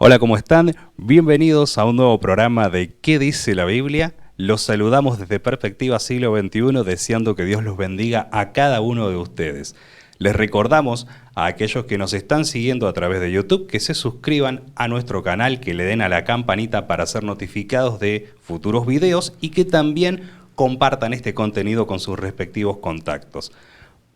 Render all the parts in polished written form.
Hola, ¿cómo están? Bienvenidos a un nuevo programa de ¿Qué dice la Biblia? Los saludamos desde Perspectiva Siglo XXI, deseando que Dios los bendiga a cada uno de ustedes. Les recordamos a aquellos que nos están siguiendo a través de YouTube que se suscriban a nuestro canal, que le den a la campanita para ser notificados de futuros videos y que también compartan este contenido con sus respectivos contactos.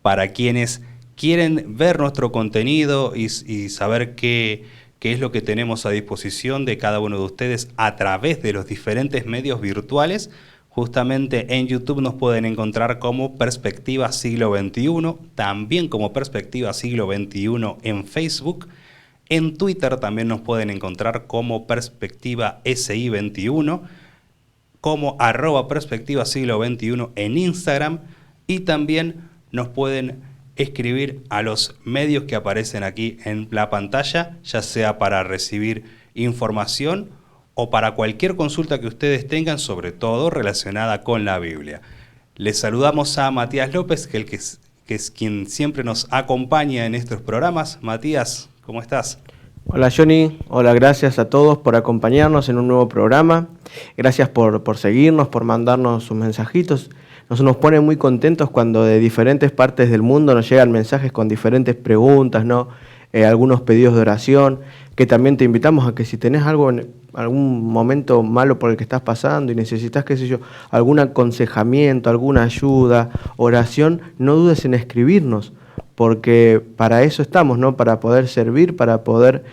Para quienes quieren ver nuestro contenido y saber qué es lo que tenemos a disposición de cada uno de ustedes a través de los diferentes medios virtuales, justamente en YouTube nos pueden encontrar como Perspectiva Siglo XXI, también como Perspectiva Siglo XXI en Facebook. En Twitter también nos pueden encontrar como Perspectiva SI 21, como @Perspectiva Siglo XXI en Instagram, y también nos pueden escribir a los medios que aparecen aquí en la pantalla, ya sea para recibir información o para cualquier consulta que ustedes tengan, sobre todo relacionada con la Biblia. Les saludamos a Matías López, que es quien siempre nos acompaña en estos programas. Matías, ¿cómo estás? Hola Johnny, hola, gracias a todos por acompañarnos en un nuevo programa. Gracias por seguirnos, por mandarnos sus mensajitos. Nos pone muy contentos cuando de diferentes partes del mundo nos llegan mensajes con diferentes preguntas, ¿no? Algunos pedidos de oración, que también te invitamos a que si tenés algún momento malo por el que estás pasando y necesitas, qué sé yo, algún aconsejamiento, alguna ayuda, oración, no dudes en escribirnos, porque para eso estamos, ¿no? Para poder servir, para poder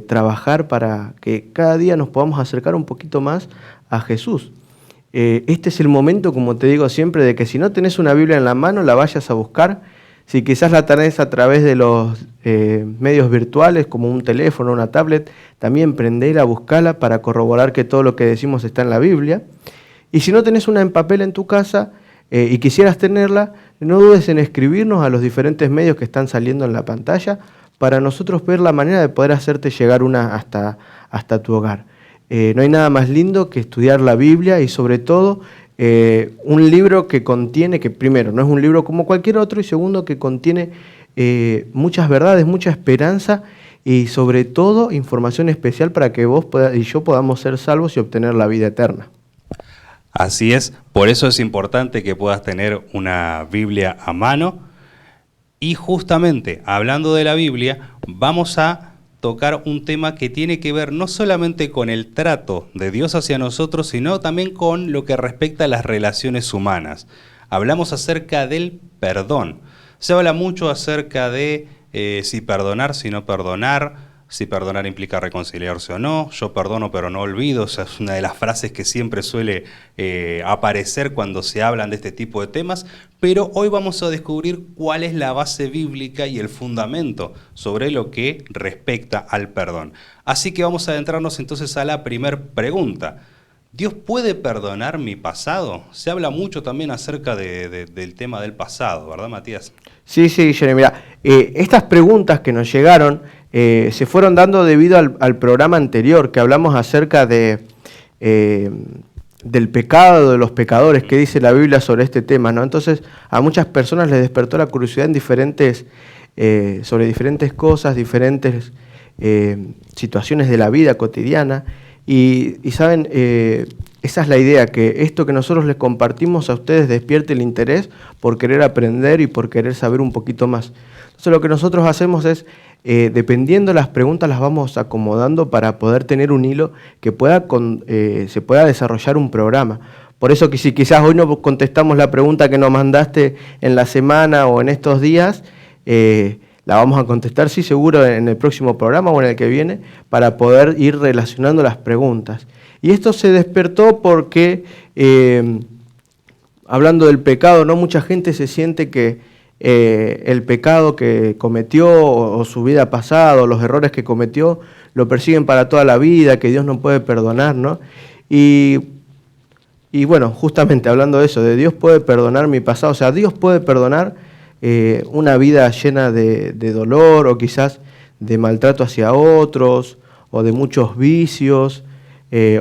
trabajar, para que cada día nos podamos acercar un poquito más a Jesús. Este es el momento, como te digo siempre, de que si no tenés una Biblia en la mano, la vayas a buscar. Si quizás la tenés a través de los medios virtuales, como un teléfono, una tablet, también prendela, buscala para corroborar que todo lo que decimos está en la Biblia. Y si no tenés una en papel en tu casa y quisieras tenerla, no dudes en escribirnos a los diferentes medios que están saliendo en la pantalla para nosotros ver la manera de poder hacerte llegar una hasta tu hogar. No hay nada más lindo que estudiar la Biblia y sobre todo un libro que contiene, que primero no es un libro como cualquier otro y segundo que contiene muchas verdades, mucha esperanza y sobre todo información especial para que vos y yo podamos ser salvos y obtener la vida eterna. Así es, por eso es importante que puedas tener una Biblia a mano. Y justamente hablando de la Biblia, vamos a tocar un tema que tiene que ver no solamente con el trato de Dios hacia nosotros, sino también con lo que respecta a las relaciones humanas. Hablamos acerca del perdón. Se habla mucho acerca de si perdonar, si no perdonar, si perdonar implica reconciliarse o no. Yo perdono pero no olvido, o sea, es una de las frases que siempre suele aparecer cuando se hablan de este tipo de temas, pero hoy vamos a descubrir cuál es la base bíblica y el fundamento sobre lo que respecta al perdón. Así que vamos a adentrarnos entonces a la primera pregunta. ¿Dios puede perdonar mi pasado? Se habla mucho también acerca del tema del pasado, ¿verdad, Matías? Sí, Jenny, mira, estas preguntas que nos llegaron se fueron dando debido al programa anterior que hablamos acerca del pecado, de los pecadores, que dice la Biblia sobre este tema, ¿no? Entonces a muchas personas les despertó la curiosidad sobre diferentes cosas, diferentes situaciones de la vida cotidiana y saben, esa es la idea, que esto que nosotros les compartimos a ustedes despierte el interés por querer aprender y por querer saber un poquito más. Entonces lo que nosotros hacemos es, dependiendo de las preguntas, las vamos acomodando para poder tener un hilo que se pueda desarrollar un programa. Por eso que si quizás hoy no contestamos la pregunta que nos mandaste en la semana o en estos días, la vamos a contestar, sí, seguro en el próximo programa o en el que viene, para poder ir relacionando las preguntas. Y esto se despertó porque, hablando del pecado, ¿no? Mucha gente se siente que el pecado que cometió o su vida pasada o los errores que cometió lo persiguen para toda la vida, que Dios no puede perdonar, ¿no? Y bueno, justamente hablando de eso, de Dios puede perdonar mi pasado, o sea, Dios puede perdonar una vida llena de dolor o quizás de maltrato hacia otros o de muchos vicios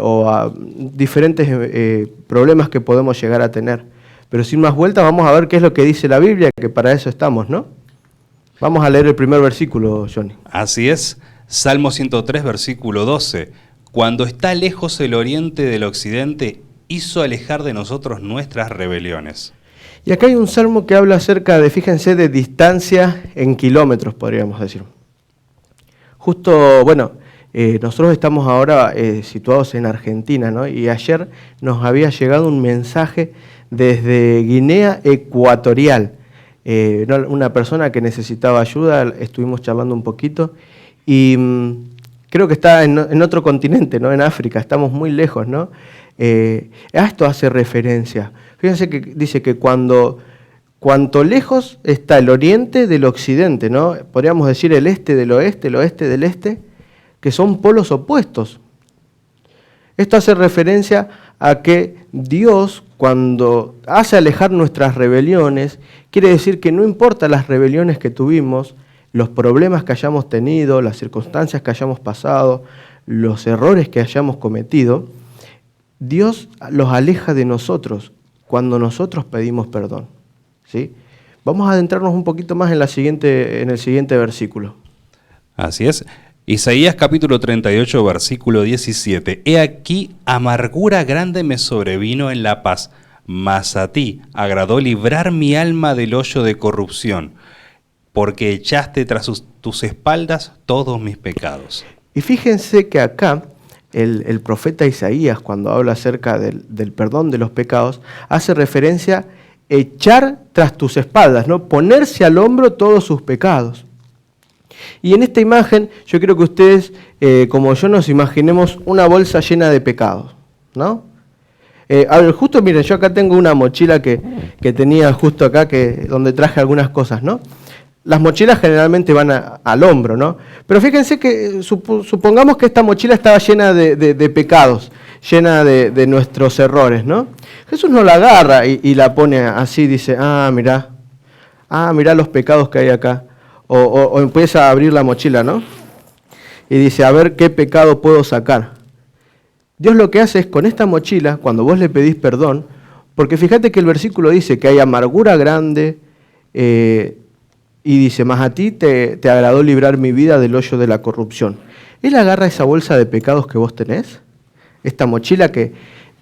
o a diferentes problemas que podemos llegar a tener. Pero sin más vueltas vamos a ver qué es lo que dice la Biblia, que para eso estamos, ¿no? Vamos a leer el primer versículo, Johnny. Así es. Salmo 103, versículo 12. Cuando está lejos el oriente del occidente, hizo alejar de nosotros nuestras rebeliones. Y acá hay un salmo que habla acerca de, fíjense, de distancia en kilómetros, podríamos decir. Justo, bueno, nosotros estamos ahora situados en Argentina, ¿no? Y ayer nos había llegado un mensaje desde Guinea Ecuatorial. Una persona que necesitaba ayuda, estuvimos charlando un poquito, y creo que está en otro continente, ¿no? En África, estamos muy lejos, ¿no? A esto hace referencia. Fíjense que dice que cuanto lejos está el oriente del occidente, ¿no? Podríamos decir el este del oeste, el oeste del este, que son polos opuestos. Esto hace referencia a que Dios, cuando hace alejar nuestras rebeliones, quiere decir que no importa las rebeliones que tuvimos, los problemas que hayamos tenido, las circunstancias que hayamos pasado, los errores que hayamos cometido, Dios los aleja de nosotros cuando nosotros pedimos perdón, ¿sí? Vamos a adentrarnos un poquito más en el siguiente versículo. Así es. Isaías capítulo 38, versículo 17. He aquí, amargura grande me sobrevino en la paz, mas a ti agradó librar mi alma del hoyo de corrupción, porque echaste tras tus espaldas todos mis pecados. Y fíjense que acá el profeta Isaías, cuando habla acerca del perdón de los pecados, hace referencia a echar tras tus espaldas, ¿no? Ponerse al hombro todos sus pecados. Y en esta imagen yo quiero que ustedes, como yo, nos imaginemos una bolsa llena de pecados, ¿no? A ver, justo miren, yo acá tengo una mochila que tenía justo acá, donde traje algunas cosas, ¿no? Las mochilas generalmente van al hombro, ¿no? Pero fíjense que supongamos que esta mochila estaba llena de pecados, llena de nuestros errores, ¿no? Jesús no la agarra y la pone así, dice, mirá los pecados que hay acá. O empieza a abrir la mochila, ¿no? Y dice, a ver qué pecado puedo sacar. Dios lo que hace es con esta mochila, cuando vos le pedís perdón, porque fíjate que el versículo dice que hay amargura grande, y dice, más a ti te agradó librar mi vida del hoyo de la corrupción. Él agarra esa bolsa de pecados que vos tenés, esta mochila que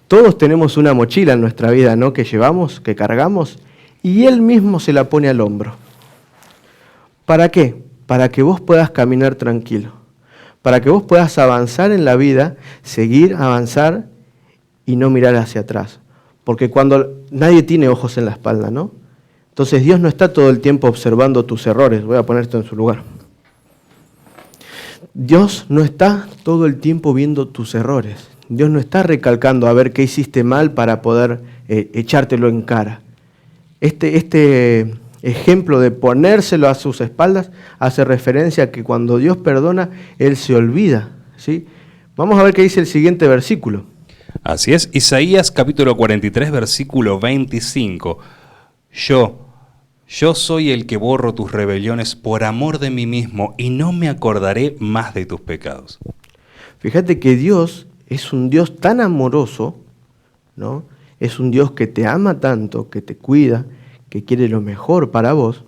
todos tenemos una mochila en nuestra vida, ¿no? Que llevamos, que cargamos, y Él mismo se la pone al hombro. ¿Para qué? Para que vos puedas caminar tranquilo, para que vos puedas avanzar en la vida, seguir, avanzar y no mirar hacia atrás. Porque cuando nadie tiene ojos en la espalda, ¿no? Entonces Dios no está todo el tiempo observando tus errores. Voy a poner esto en su lugar. Dios no está todo el tiempo viendo tus errores. Dios no está recalcando a ver qué hiciste mal para poder echártelo en cara. Este ejemplo de ponérselo a sus espaldas hace referencia a que cuando Dios perdona, Él se olvida, ¿sí? Vamos a ver qué dice el siguiente versículo. Así es, Isaías capítulo 43, versículo 25. Yo soy el que borro tus rebeliones por amor de mí mismo y no me acordaré más de tus pecados. Fíjate que Dios es un Dios tan amoroso, ¿no? Es un Dios que te ama tanto, que te cuida, que quiere lo mejor para vos,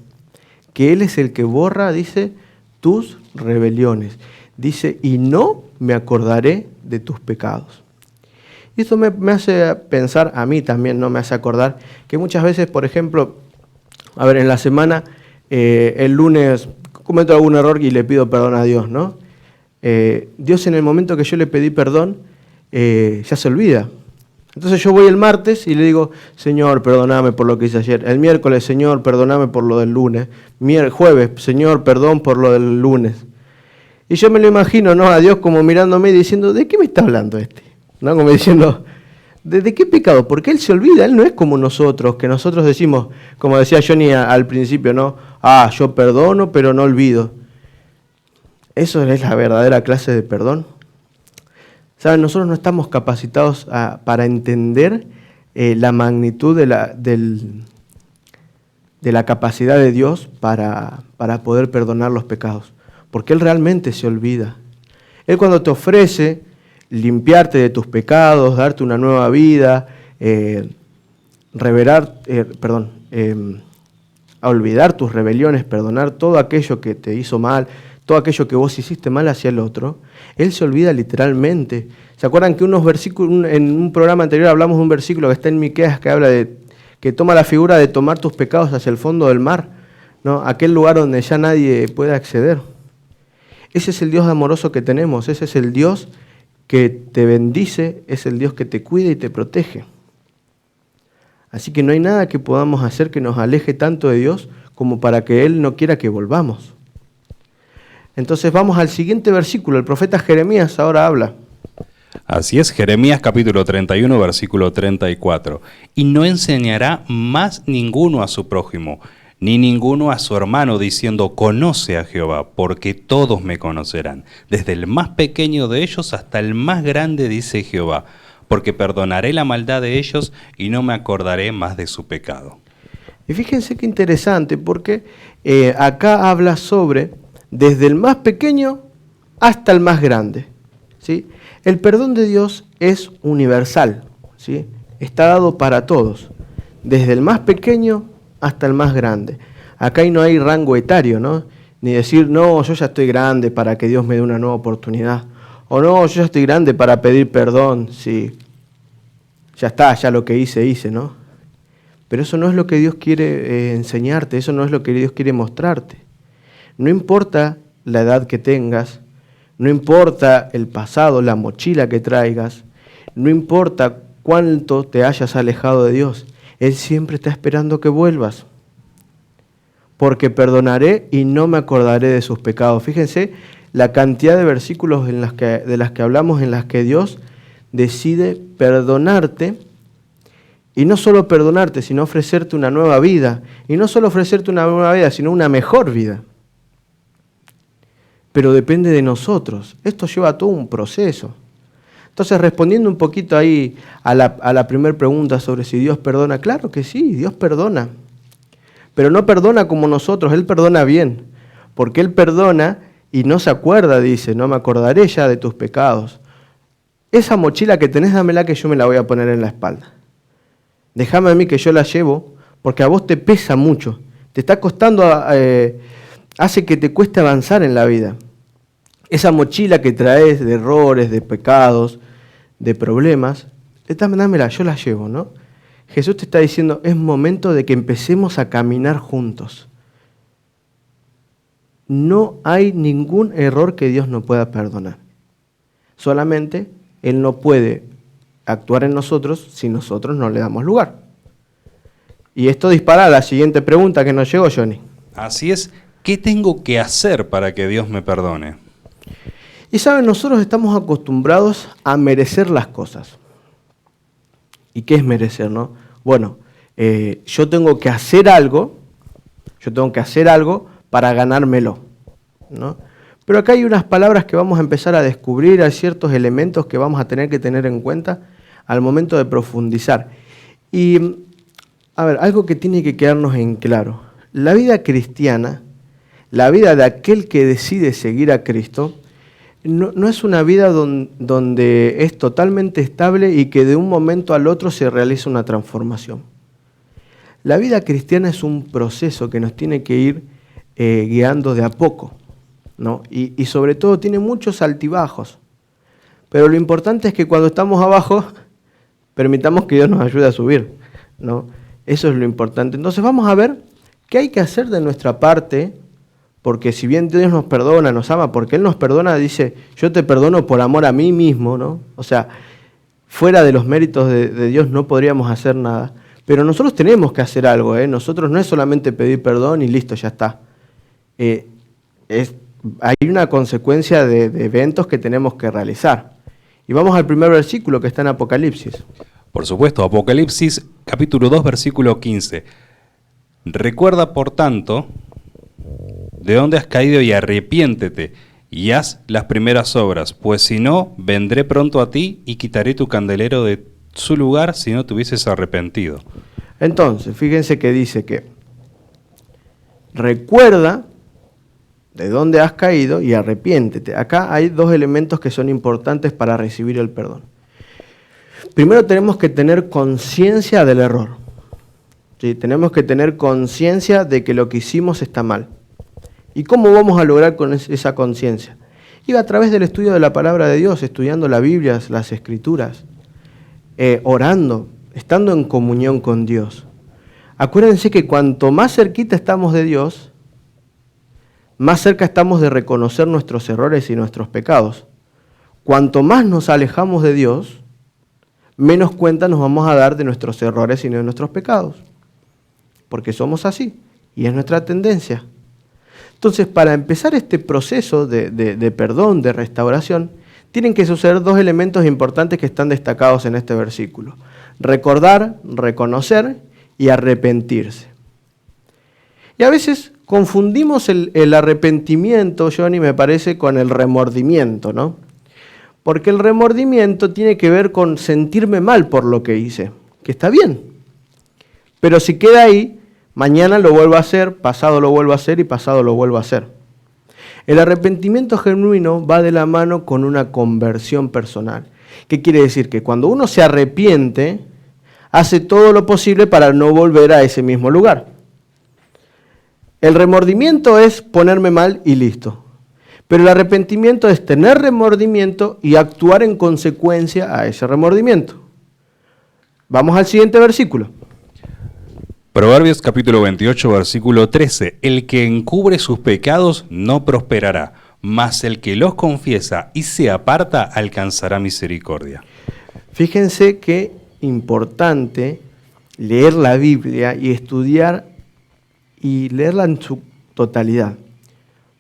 que Él es el que borra, dice, tus rebeliones. Dice, y no me acordaré de tus pecados. Y eso me hace pensar, a mí también, ¿no? Me hace acordar que muchas veces, por ejemplo, a ver, en la semana, el lunes cometo algún error y le pido perdón a Dios, ¿no? Dios, en el momento que yo le pedí perdón, ya se olvida. Entonces yo voy el martes y le digo, Señor, perdóname por lo que hice ayer. El miércoles, Señor, perdóname por lo del lunes. Jueves, Señor, perdón por lo del lunes. Y yo me lo imagino, ¿no? A Dios como mirándome y diciendo, ¿de qué me está hablando este? ¿No? Como diciendo, ¿de qué pecado? Porque Él se olvida, Él no es como nosotros, que nosotros decimos, como decía Johnny al principio, ¿no? Yo perdono, pero no olvido. Eso es la verdadera clase de perdón. ¿Saben? Nosotros no estamos capacitados para entender la magnitud de la capacidad de Dios para poder perdonar los pecados, porque Él realmente se olvida. Él cuando te ofrece limpiarte de tus pecados, darte una nueva vida, a olvidar tus rebeliones, perdonar todo aquello que te hizo mal, todo aquello que vos hiciste mal hacia el otro, Él se olvida literalmente. ¿Se acuerdan que unos versículos, en un programa anterior hablamos de un versículo que está en Miqueas que habla de que toma la figura de tomar tus pecados hacia el fondo del mar, ¿no? Aquel lugar donde ya nadie puede acceder. Ese es el Dios amoroso que tenemos, ese es el Dios que te bendice, es el Dios que te cuida y te protege. Así que no hay nada que podamos hacer que nos aleje tanto de Dios como para que Él no quiera que volvamos. Entonces vamos al siguiente versículo, el profeta Jeremías ahora habla. Así es, Jeremías capítulo 31, versículo 34. Y no enseñará más ninguno a su prójimo, ni ninguno a su hermano, diciendo, conoce a Jehová, porque todos me conocerán, desde el más pequeño de ellos hasta el más grande, dice Jehová, porque perdonaré la maldad de ellos y no me acordaré más de su pecado. Y fíjense qué interesante, porque acá habla sobre desde el más pequeño hasta el más grande, ¿sí? El perdón de Dios es universal, ¿sí? Está dado para todos, desde el más pequeño hasta el más grande. Acá no hay rango etario, ¿no? Ni decir, no, yo ya estoy grande para que Dios me dé una nueva oportunidad. O no, yo ya estoy grande para pedir perdón, sí. Ya está, ya lo que hice, ¿no? Pero eso no es lo que Dios quiere enseñarte, eso no es lo que Dios quiere mostrarte. No importa la edad que tengas, no importa el pasado, la mochila que traigas, no importa cuánto te hayas alejado de Dios, Él siempre está esperando que vuelvas. Porque perdonaré y no me acordaré de sus pecados. Fíjense la cantidad de versículos de las que hablamos en las que Dios decide perdonarte, y no solo perdonarte, sino ofrecerte una nueva vida. Y no solo ofrecerte una nueva vida, sino una mejor vida. Pero depende de nosotros. Esto lleva todo un proceso. Entonces, respondiendo un poquito ahí a la primera pregunta sobre si Dios perdona, claro que sí, Dios perdona. Pero no perdona como nosotros, Él perdona bien. Porque Él perdona y no se acuerda, dice, no me acordaré ya de tus pecados. Esa mochila que tenés, dámela que yo me la voy a poner en la espalda. Déjame a mí que yo la llevo, porque a vos te pesa mucho. Te está costando, hace que te cueste avanzar en la vida. Esa mochila que traes de errores, de pecados, de problemas, dámela, yo la llevo, ¿no? Jesús te está diciendo, es momento de que empecemos a caminar juntos. No hay ningún error que Dios no pueda perdonar. Solamente Él no puede actuar en nosotros si nosotros no le damos lugar. Y esto dispara a la siguiente pregunta que nos llegó, Johnny. Así es, ¿qué tengo que hacer para que Dios me perdone? Y saben, nosotros estamos acostumbrados a merecer las cosas. ¿Y qué es merecer, no? Bueno, yo tengo que hacer algo para ganármelo, ¿no? Pero acá hay unas palabras que vamos a empezar a descubrir, hay ciertos elementos que vamos a tener que tener en cuenta al momento de profundizar. Y, a ver, algo que tiene que quedarnos en claro. La vida cristiana, la vida de aquel que decide seguir a Cristo, no es una vida donde es totalmente estable y que de un momento al otro se realiza una transformación. La vida cristiana es un proceso que nos tiene que ir guiando de a poco, ¿no? Y sobre todo tiene muchos altibajos. Pero lo importante es que cuando estamos abajo, permitamos que Dios nos ayude a subir, ¿no? Eso es lo importante. Entonces vamos a ver qué hay que hacer de nuestra parte, porque si bien Dios nos perdona, nos ama, porque Él nos perdona, dice, yo te perdono por amor a mí mismo, ¿no? O sea, fuera de los méritos de Dios no podríamos hacer nada. Pero nosotros tenemos que hacer algo, ¿eh? Nosotros no es solamente pedir perdón y listo, ya está. Hay una consecuencia de eventos que tenemos que realizar. Y vamos al primer versículo que está en Apocalipsis. Por supuesto, Apocalipsis capítulo 2, versículo 15. Recuerda, por tanto, de dónde has caído y arrepiéntete y haz las primeras obras, pues si no, vendré pronto a ti y quitaré tu candelero de su lugar si no te hubieses arrepentido. Entonces, fíjense que dice que recuerda de dónde has caído y arrepiéntete. Acá hay dos elementos que son importantes para recibir el perdón. Primero tenemos que tener conciencia del error. ¿Sí? Tenemos que tener conciencia de que lo que hicimos está mal. ¿Y cómo vamos a lograr con esa conciencia? Y a través del estudio de la palabra de Dios, estudiando la Biblia, las Escrituras, orando, estando en comunión con Dios. Acuérdense que cuanto más cerquita estamos de Dios, más cerca estamos de reconocer nuestros errores y nuestros pecados. Cuanto más nos alejamos de Dios, menos cuenta nos vamos a dar de nuestros errores y de nuestros pecados. Porque somos así, y es nuestra tendencia. Entonces, para empezar este proceso de perdón, de restauración, tienen que suceder dos elementos importantes que están destacados en este versículo. Recordar, reconocer y arrepentirse. Y a veces confundimos el arrepentimiento, Johnny, me parece, con el remordimiento, ¿no? Porque el remordimiento tiene que ver con sentirme mal por lo que hice, que está bien. Pero si queda ahí, mañana lo vuelvo a hacer, pasado lo vuelvo a hacer y pasado lo vuelvo a hacer. El arrepentimiento genuino va de la mano con una conversión personal. ¿Qué quiere decir? Que cuando uno se arrepiente, hace todo lo posible para no volver a ese mismo lugar. El remordimiento es ponerme mal y listo. Pero el arrepentimiento es tener remordimiento y actuar en consecuencia a ese remordimiento. Vamos al siguiente versículo. Proverbios capítulo 28, versículo 13. El que encubre sus pecados no prosperará, mas el que los confiesa y se aparta alcanzará misericordia. Fíjense qué importante leer la Biblia y estudiar y leerla en su totalidad.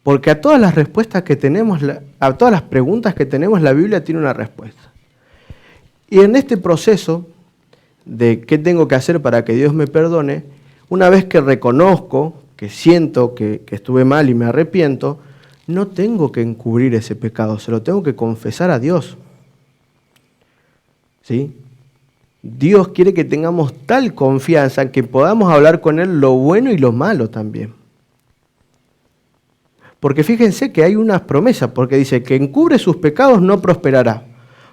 Porque a todas las respuestas que tenemos, a todas las preguntas que tenemos, la Biblia tiene una respuesta. Y en este proceso de qué tengo que hacer para que Dios me perdone, una vez que reconozco, que siento que estuve mal y me arrepiento, no tengo que encubrir ese pecado, se lo tengo que confesar a Dios. ¿Sí? Dios quiere que tengamos tal confianza que podamos hablar con Él lo bueno y lo malo también. Porque fíjense que hay unas promesas, porque dice que encubre sus pecados no prosperará.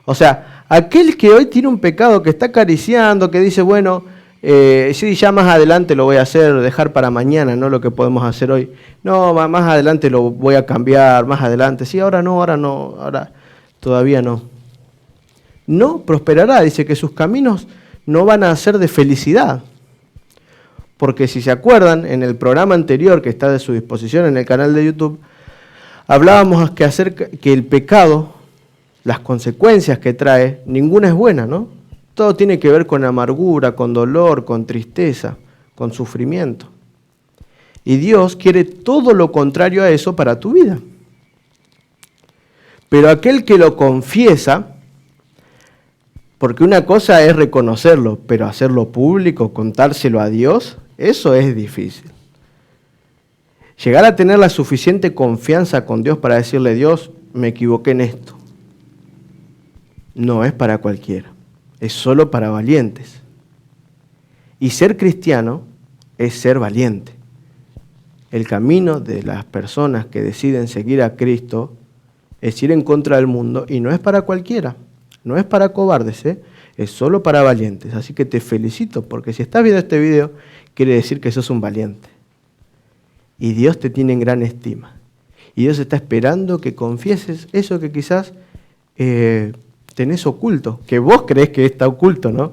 O sea, aquel que hoy tiene un pecado que está acariciando, que dice, bueno, sí, ya más adelante lo voy a hacer, dejar para mañana, no lo que podemos hacer hoy. No, más adelante lo voy a cambiar, más adelante. Sí, ahora todavía no. No prosperará, dice que sus caminos no van a ser de felicidad. Porque si se acuerdan, en el programa anterior que está de su disposición en el canal de YouTube, hablábamos que el pecado, las consecuencias que trae, ninguna es buena, ¿no? Todo tiene que ver con amargura, con dolor, con tristeza, con sufrimiento. Y Dios quiere todo lo contrario a eso para tu vida. Pero aquel que lo confiesa, porque una cosa es reconocerlo, pero hacerlo público, contárselo a Dios, eso es difícil. Llegar a tener la suficiente confianza con Dios para decirle, Dios, me equivoqué en esto. No es para cualquiera, es solo para valientes. Y ser cristiano es ser valiente. El camino de las personas que deciden seguir a Cristo es ir en contra del mundo y no es para cualquiera, no es para cobardes, es solo para valientes. Así que te felicito porque si estás viendo este video, quiere decir que sos un valiente. Y Dios te tiene en gran estima. Y Dios está esperando que confieses eso que quizás tenés oculto, que vos creés que está oculto, ¿no?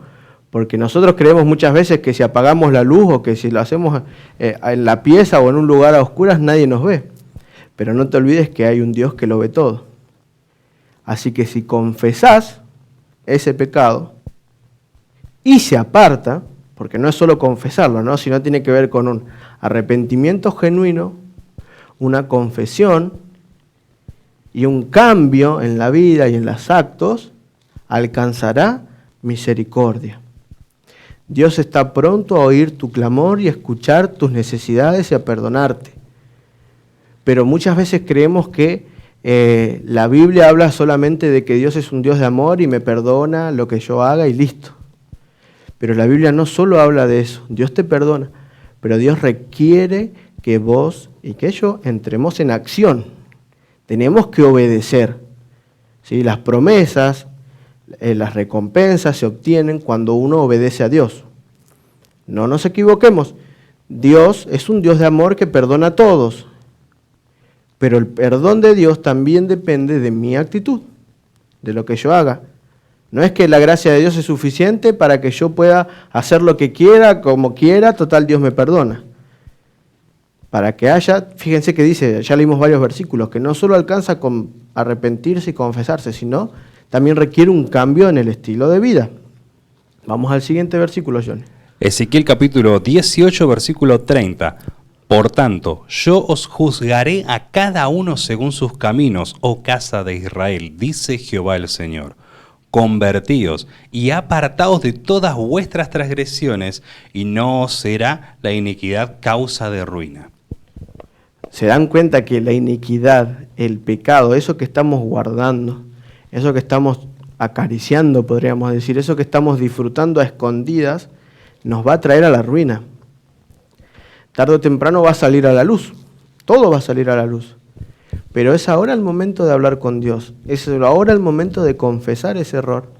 Porque nosotros creemos muchas veces que si apagamos la luz o que si lo hacemos en la pieza o en un lugar a oscuras nadie nos ve. Pero no te olvides que hay un Dios que lo ve todo. Así que si confesás ese pecado y se aparta, porque no es solo confesarlo, ¿no? Sino tiene que ver con un arrepentimiento genuino, una confesión y un cambio en la vida y en los actos, alcanzará misericordia. Dios está pronto a oír tu clamor y a escuchar tus necesidades y a perdonarte. Pero muchas veces creemos que la Biblia habla solamente de que Dios es un Dios de amor y me perdona lo que yo haga y listo. Pero la Biblia no solo habla de eso, Dios te perdona, pero Dios requiere que vos y que yo entremos en acción. Tenemos que obedecer. ¿Sí? Las promesas, las recompensas se obtienen cuando uno obedece a Dios. No nos equivoquemos, Dios es un Dios de amor que perdona a todos, Pero el perdón de Dios también depende de mi actitud, de lo que yo haga. No es que la gracia de Dios es suficiente para que yo pueda hacer lo que quiera, como quiera, total Dios me perdona. Para que haya, fíjense que dice, ya leímos varios versículos, que no solo alcanza con arrepentirse y confesarse, sino también requiere un cambio en el estilo de vida. Vamos al siguiente versículo, John. Ezequiel capítulo 18, versículo 30. Por tanto, yo os juzgaré a cada uno según sus caminos, oh casa de Israel, dice Jehová el Señor. Convertíos y apartaos de todas vuestras transgresiones, y no os será la iniquidad causa de ruina. Se dan cuenta que la iniquidad, el pecado, eso que estamos guardando, eso que estamos acariciando, podríamos decir, eso que estamos disfrutando a escondidas, nos va a traer a la ruina. Tarde o temprano va a salir a la luz, todo va a salir a la luz. Pero es ahora el momento de hablar con Dios, es ahora el momento de confesar ese error.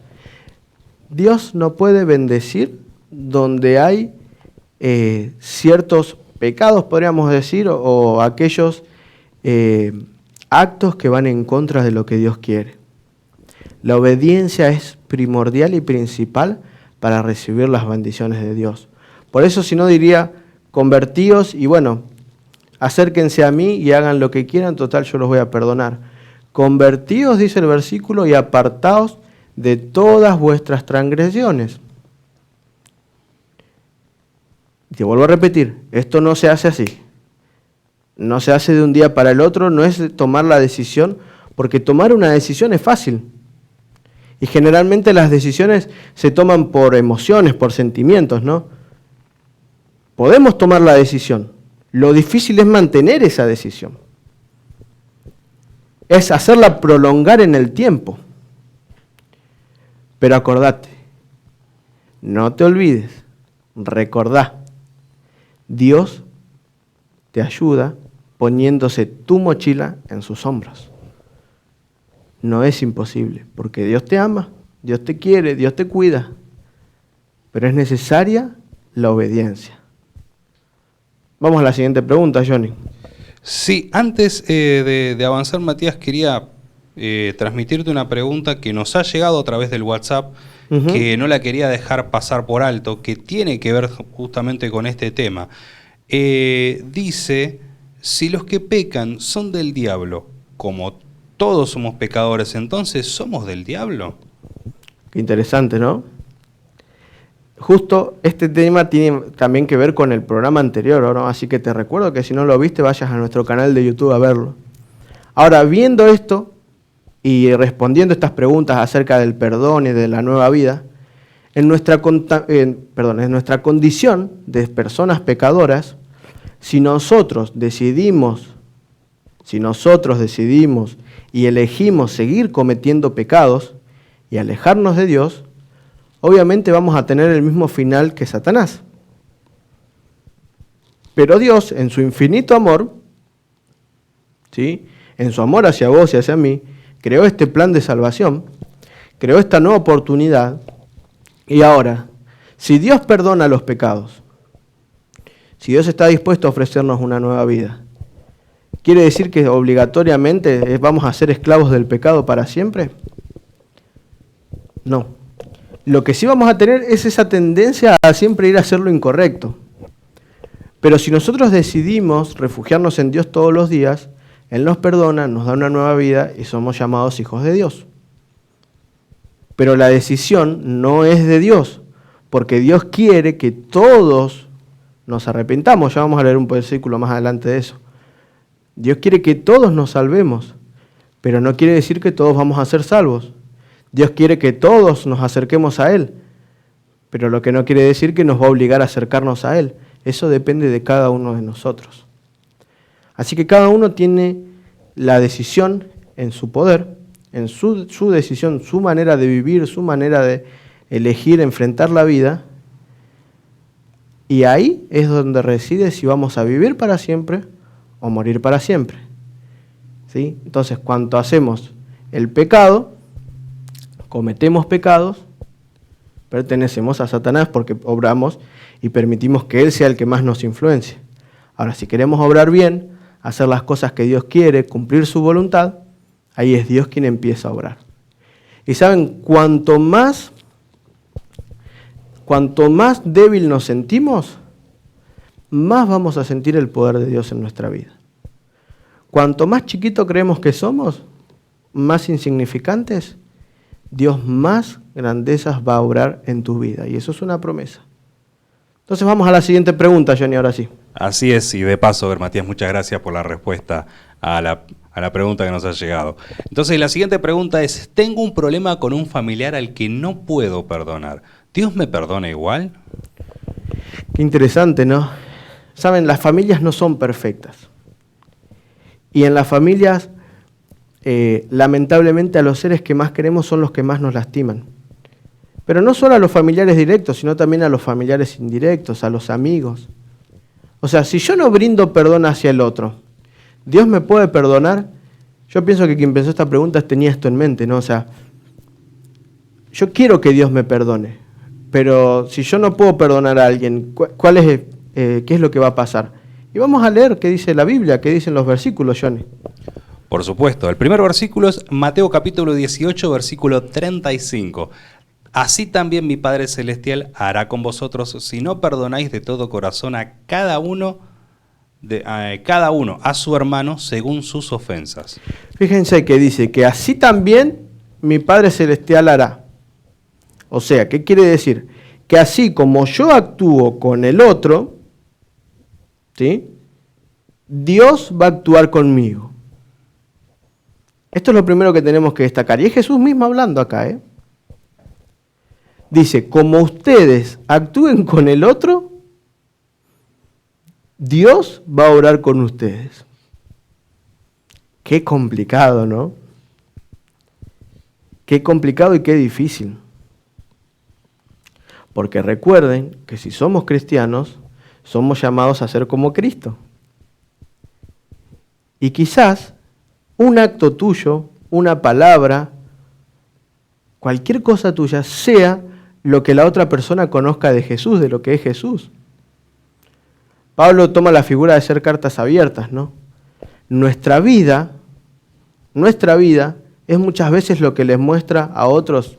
Dios no puede bendecir donde hay ciertos pecados, podríamos decir, o aquellos actos que van en contra de lo que Dios quiere. La obediencia es primordial y principal para recibir las bendiciones de Dios. Por eso, si no, diría, convertíos y bueno, acérquense a mí y hagan lo que quieran, total yo los voy a perdonar. Convertíos, dice el versículo, y apartaos de todas vuestras transgresiones. Te vuelvo a repetir, esto no se hace así. No se hace de un día para el otro, no es tomar la decisión, porque tomar una decisión es fácil. Y generalmente las decisiones se toman por emociones, por sentimientos, ¿no? Podemos tomar la decisión. Lo difícil es mantener esa decisión. Es hacerla prolongar en el tiempo. Pero acordate, no te olvides, recordá, Dios te ayuda poniéndose tu mochila en sus hombros. No es imposible, porque Dios te ama, Dios te quiere, Dios te cuida, pero es necesaria la obediencia. Vamos a la siguiente pregunta, Johnny. Sí, antes de avanzar, Matías, quería transmitirte una pregunta que nos ha llegado a través del WhatsApp, que no la quería dejar pasar por alto, que tiene que ver justamente con este tema. Dice, si los que pecan son del diablo, como todos somos pecadores, entonces ¿somos del diablo? Qué interesante, ¿no? Justo este tema tiene también que ver con el programa anterior, ¿no? Así que te recuerdo que si no lo viste, vayas a nuestro canal de YouTube a verlo. Ahora, viendo esto y respondiendo estas preguntas acerca del perdón y de la nueva vida, en nuestra condición de personas pecadoras, si nosotros decidimos y elegimos seguir cometiendo pecados y alejarnos de Dios, obviamente vamos a tener el mismo final que Satanás. Pero Dios, en su infinito amor, ¿sí?, en su amor hacia vos y hacia mí, creó este plan de salvación, creó esta nueva oportunidad. Y ahora, si Dios perdona los pecados, si Dios está dispuesto a ofrecernos una nueva vida, ¿quiere decir que obligatoriamente vamos a ser esclavos del pecado para siempre? No. Lo que sí vamos a tener es esa tendencia a siempre ir a hacer lo incorrecto. Pero si nosotros decidimos refugiarnos en Dios todos los días, Él nos perdona, nos da una nueva vida y somos llamados hijos de Dios. Pero la decisión no es de Dios, porque Dios quiere que todos nos arrepentamos. Ya vamos a leer un versículo más adelante de eso. Dios quiere que todos nos salvemos, pero no quiere decir que todos vamos a ser salvos. Dios quiere que todos nos acerquemos a Él, pero lo que no quiere decir que nos va a obligar a acercarnos a Él. Eso depende de cada uno de nosotros. Así que cada uno tiene la decisión en su poder, en su decisión, su manera de vivir, su manera de elegir, enfrentar la vida. Y ahí es donde reside si vamos a vivir para siempre o morir para siempre. ¿Sí? Entonces, cuando hacemos el pecado, cometemos pecados, pertenecemos a Satanás porque obramos y permitimos que Él sea el que más nos influencie. Ahora, si queremos obrar bien, hacer las cosas que Dios quiere, cumplir su voluntad, ahí es Dios quien empieza a obrar. Y saben, cuanto más débil nos sentimos, más vamos a sentir el poder de Dios en nuestra vida. Cuanto más chiquito creemos que somos, más insignificantes, Dios más grandezas va a obrar en tu vida. Y eso es una promesa. Entonces vamos a la siguiente pregunta, Johnny, ahora sí. Así es, y de paso, Matías, muchas gracias por la respuesta a la pregunta que nos ha llegado. Entonces la siguiente pregunta es, tengo un problema con un familiar al que no puedo perdonar. ¿Dios me perdona igual? Qué interesante, ¿no? Saben, las familias no son perfectas. Y en las familias, lamentablemente, a los seres que más queremos son los que más nos lastiman. Pero no solo a los familiares directos, sino también a los familiares indirectos, a los amigos. O sea, si yo no brindo perdón hacia el otro, ¿Dios me puede perdonar? Yo pienso que quien pensó esta pregunta tenía esto en mente, ¿no? O sea, yo quiero que Dios me perdone, pero si yo no puedo perdonar a alguien, ¿qué es lo que va a pasar? Y vamos a leer qué dice la Biblia, qué dicen los versículos, Johnny. Por supuesto, el primer versículo es Mateo capítulo 18, versículo 35. Así también mi Padre Celestial hará con vosotros si no perdonáis de todo corazón a cada uno a su hermano según sus ofensas. Fíjense que dice que así también mi Padre Celestial hará. O sea, ¿qué quiere decir? Que así como yo actúo con el otro, ¿sí? Dios va a actuar conmigo. Esto es lo primero que tenemos que destacar. Y es Jesús mismo hablando acá, ¿eh? Dice, como ustedes actúen con el otro, Dios va a orar con ustedes. Qué complicado, ¿no? Qué complicado y qué difícil. Porque recuerden que si somos cristianos, somos llamados a ser como Cristo. Y quizás un acto tuyo, una palabra, cualquier cosa tuya sea lo que la otra persona conozca de Jesús, de lo que es Jesús. Pablo toma la figura de ser cartas abiertas, ¿no? Nuestra vida es muchas veces lo que les muestra a otros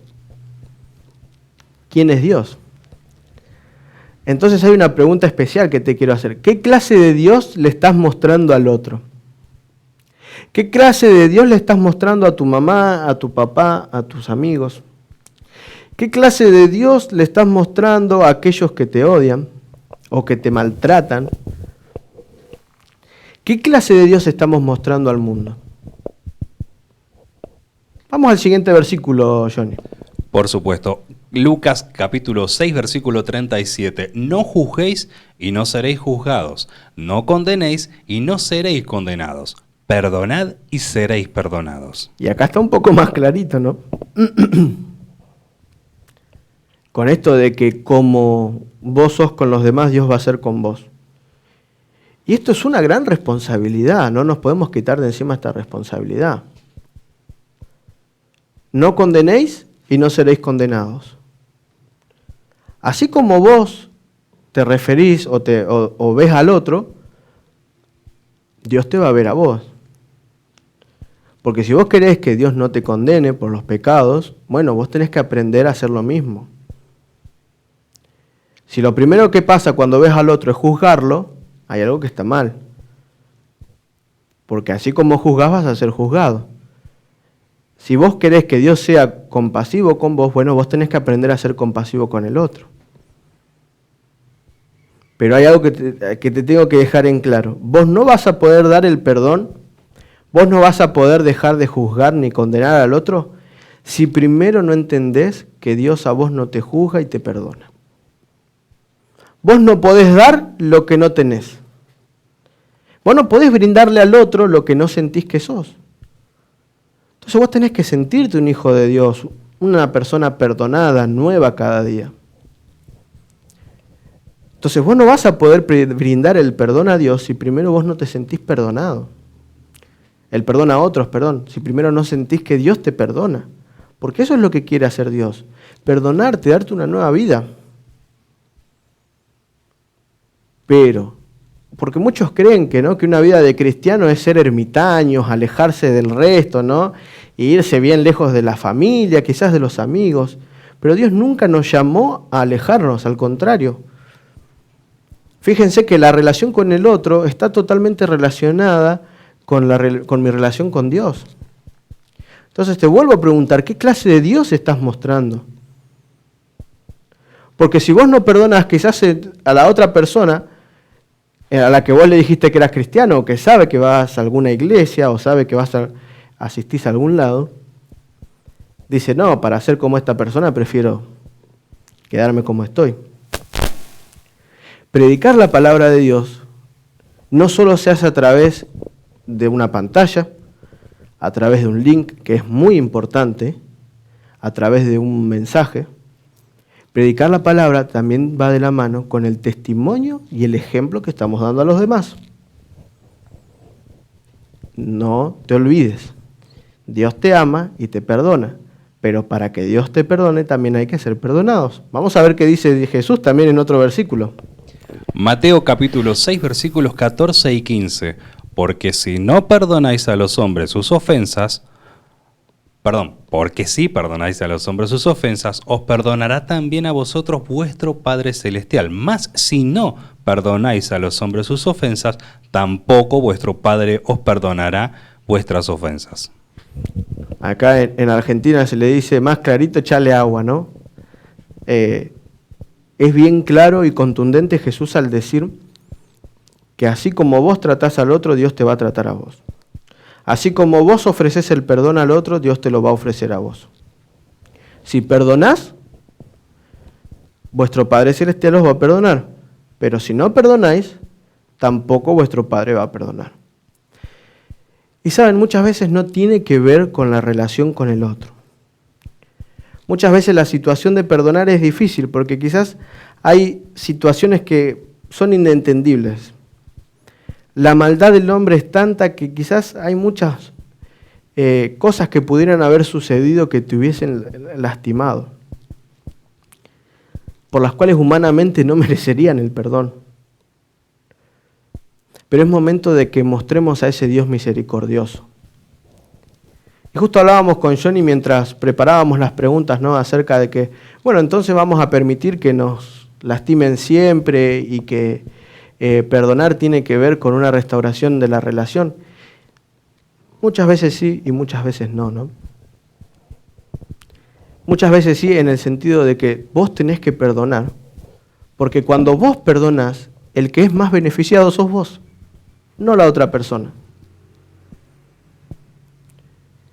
quién es Dios. Entonces hay una pregunta especial que te quiero hacer. ¿Qué clase de Dios le estás mostrando al otro? ¿Qué clase de Dios le estás mostrando a tu mamá, a tu papá, a tus amigos? ¿Qué clase de Dios le estás mostrando a aquellos que te odian o que te maltratan? ¿Qué clase de Dios estamos mostrando al mundo? Vamos al siguiente versículo, Johnny. Por supuesto. Lucas capítulo 6, versículo 37. No juzguéis y no seréis juzgados. No condenéis y no seréis condenados. Perdonad y seréis perdonados. Y acá está un poco más clarito, ¿no? Con esto de que como vos sos con los demás, Dios va a ser con vos. Y esto es una gran responsabilidad, no nos podemos quitar de encima esta responsabilidad. No condenéis y no seréis condenados. Así como vos te referís o ves al otro, Dios te va a ver a vos. Porque si vos querés que Dios no te condene por los pecados, bueno, vos tenés que aprender a hacer lo mismo. Si lo primero que pasa cuando ves al otro es juzgarlo, hay algo que está mal. Porque así como juzgás vas a ser juzgado. Si vos querés que Dios sea compasivo con vos, bueno, vos tenés que aprender a ser compasivo con el otro. Pero hay algo que te tengo que dejar en claro. Vos no vas a poder dar el perdón, vos no vas a poder dejar de juzgar ni condenar al otro si primero no entendés que Dios a vos no te juzga y te perdona. Vos no podés dar lo que no tenés. Vos no podés brindarle al otro lo que no sentís que sos. Entonces vos tenés que sentirte un hijo de Dios, una persona perdonada, nueva cada día. Entonces vos no vas a poder brindar el perdón a Dios si primero vos no te sentís perdonado. El perdón a otros, si primero no sentís que Dios te perdona. Porque eso es lo que quiere hacer Dios. Perdonarte, darte una nueva vida. Pero porque muchos creen que, ¿no?, que una vida de cristiano es ser ermitaños, alejarse del resto, ¿no?, e irse bien lejos de la familia, quizás de los amigos. Pero Dios nunca nos llamó a alejarnos, al contrario. Fíjense que la relación con el otro está totalmente relacionada con mi relación con Dios. Entonces te vuelvo a preguntar, ¿qué clase de Dios estás mostrando? Porque si vos no perdonas quizás a la otra persona, a la que vos le dijiste que eras cristiano, o que sabe que vas a alguna iglesia, o sabe que asistís a algún lado, dice, no, para ser como esta persona prefiero quedarme como estoy. Predicar la palabra de Dios no solo se hace a través de una pantalla, a través de un link, que es muy importante, a través de un mensaje. Predicar la palabra también va de la mano con el testimonio y el ejemplo que estamos dando a los demás. No te olvides, Dios te ama y te perdona, pero para que Dios te perdone también hay que ser perdonados. Vamos a ver qué dice Jesús también en otro versículo. Mateo capítulo 6, versículos 14 y 15. Porque si no perdonáis a los hombres sus ofensas, porque si perdonáis a los hombres sus ofensas, os perdonará también a vosotros vuestro Padre Celestial. Mas si no perdonáis a los hombres sus ofensas, tampoco vuestro Padre os perdonará vuestras ofensas. Acá en Argentina se le dice más clarito, echarle agua, ¿no? Es bien claro y contundente Jesús al decir que así como vos tratás al otro, Dios te va a tratar a vos. Así como vos ofreces el perdón al otro, Dios te lo va a ofrecer a vos. Si perdonás, vuestro Padre Celestial os va a perdonar. Pero si no perdonáis, tampoco vuestro Padre va a perdonar. Y saben, muchas veces no tiene que ver con la relación con el otro. Muchas veces la situación de perdonar es difícil porque quizás hay situaciones que son inentendibles. La maldad del hombre es tanta que quizás hay muchas cosas que pudieran haber sucedido que te hubiesen lastimado, por las cuales humanamente no merecerían el perdón. Pero es momento de que mostremos a ese Dios misericordioso. Y justo hablábamos con Johnny mientras preparábamos las preguntas, ¿no?, acerca de que, bueno, entonces vamos a permitir que nos lastimen siempre y que perdonar tiene que ver con una restauración de la relación. Muchas veces sí y muchas veces no, ¿no? Muchas veces sí en el sentido de que vos tenés que perdonar, porque cuando vos perdonás, el que es más beneficiado sos vos, no la otra persona.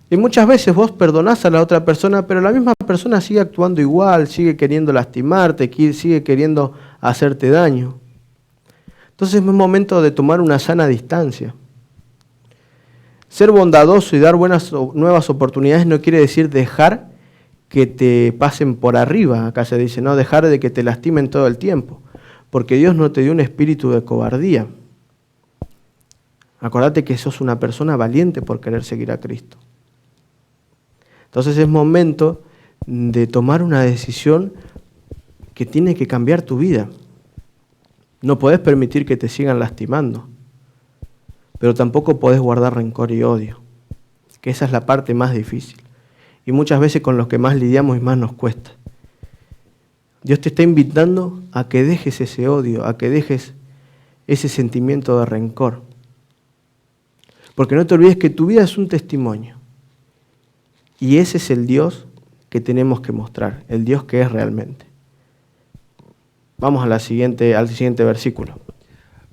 Y muchas veces vos perdonás a la otra persona, pero la misma persona sigue actuando igual, sigue queriendo lastimarte, sigue queriendo hacerte daño. Entonces es momento de tomar una sana distancia. Ser bondadoso y dar nuevas oportunidades no quiere decir dejar que te pasen por arriba, acá se dice, no, dejar de que te lastimen todo el tiempo, porque Dios no te dio un espíritu de cobardía. Acordate que sos una persona valiente por querer seguir a Cristo. Entonces es momento de tomar una decisión que tiene que cambiar tu vida. No podés permitir que te sigan lastimando, pero tampoco podés guardar rencor y odio, que esa es la parte más difícil. Y muchas veces con los que más lidiamos y más nos cuesta. Dios te está invitando a que dejes ese odio, a que dejes ese sentimiento de rencor. Porque no te olvides que tu vida es un testimonio. Y ese es el Dios que tenemos que mostrar, el Dios que es realmente. Vamos al siguiente versículo.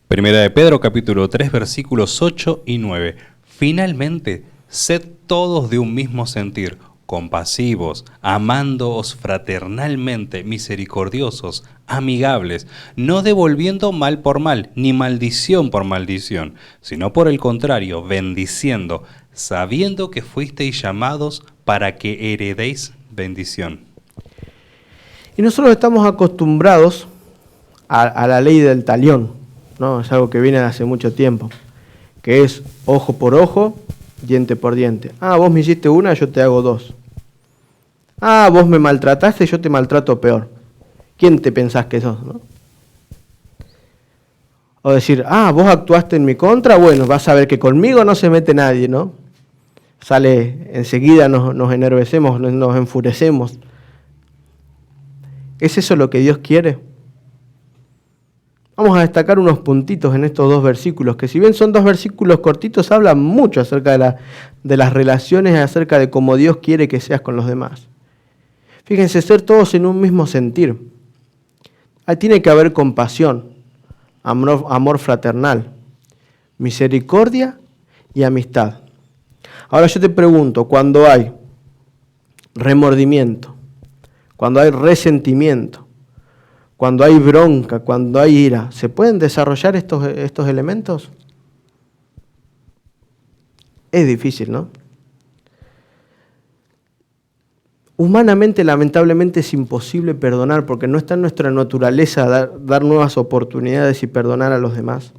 Primera de Pedro, capítulo 3, versículos 8 y 9. Finalmente, sed todos de un mismo sentir, compasivos, amándoos fraternalmente, misericordiosos, amigables, no devolviendo mal por mal, ni maldición por maldición, sino por el contrario, bendiciendo, sabiendo que fuisteis llamados para que heredéis bendición. Y nosotros estamos acostumbrados a la ley del talión, ¿no? Es algo que viene de hace mucho tiempo, que es ojo por ojo, diente por diente. Ah, vos me hiciste una, yo te hago dos. Ah, vos me maltrataste, yo te maltrato peor. ¿Quién te pensás que sos, no? O decir, vos actuaste en mi contra, bueno, vas a ver que conmigo no se mete nadie, ¿no? Sale enseguida, nos enervecemos, nos enfurecemos. ¿Es eso lo que Dios quiere? Vamos a destacar unos puntitos en estos dos versículos, que si bien son dos versículos cortitos, hablan mucho acerca de las relaciones y acerca de cómo Dios quiere que seas con los demás. Fíjense, ser todos en un mismo sentir. Ahí tiene que haber compasión, amor fraternal, misericordia y amistad. Ahora yo te pregunto, cuando hay remordimiento, cuando hay resentimiento, cuando hay bronca, cuando hay ira, ¿se pueden desarrollar estos elementos? Es difícil, ¿no? Humanamente, lamentablemente, es imposible perdonar porque no está en nuestra naturaleza dar nuevas oportunidades y perdonar a los demás.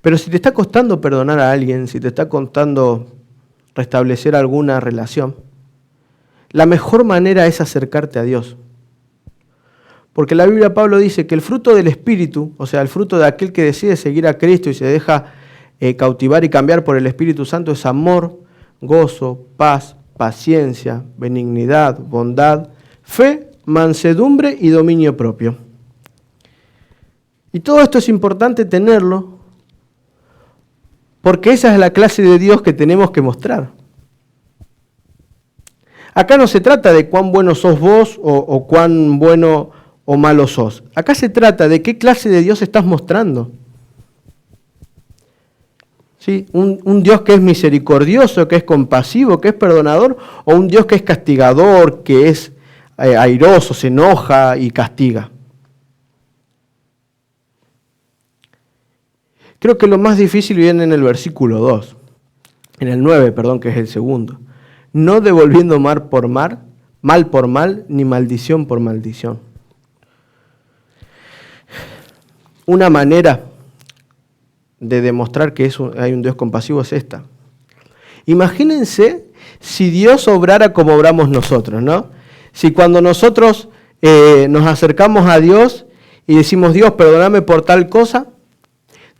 Pero si te está costando perdonar a alguien, si te está costando restablecer alguna relación, la mejor manera es acercarte a Dios. Porque la Biblia, Pablo dice que el fruto del Espíritu, o sea, el fruto de aquel que decide seguir a Cristo y se deja cautivar y cambiar por el Espíritu Santo, es amor, gozo, paz, paciencia, benignidad, bondad, fe, mansedumbre y dominio propio. Y todo esto es importante tenerlo porque esa es la clase de Dios que tenemos que mostrar. Acá no se trata de cuán bueno sos vos o cuán bueno o malo sos. Acá se trata de qué clase de Dios estás mostrando. ¿Sí? Un Dios que es misericordioso, que es compasivo, que es perdonador, o un Dios que es castigador, que es airoso, se enoja y castiga. Creo que lo más difícil viene en el versículo 2, en el 9, perdón, que es el segundo. No devolviendo mal por mal, ni maldición por maldición. Una manera de demostrar que hay un Dios compasivo es esta. Imagínense si Dios obrara como obramos nosotros, ¿no? Si cuando nosotros nos acercamos a Dios y decimos, Dios, perdóname por tal cosa,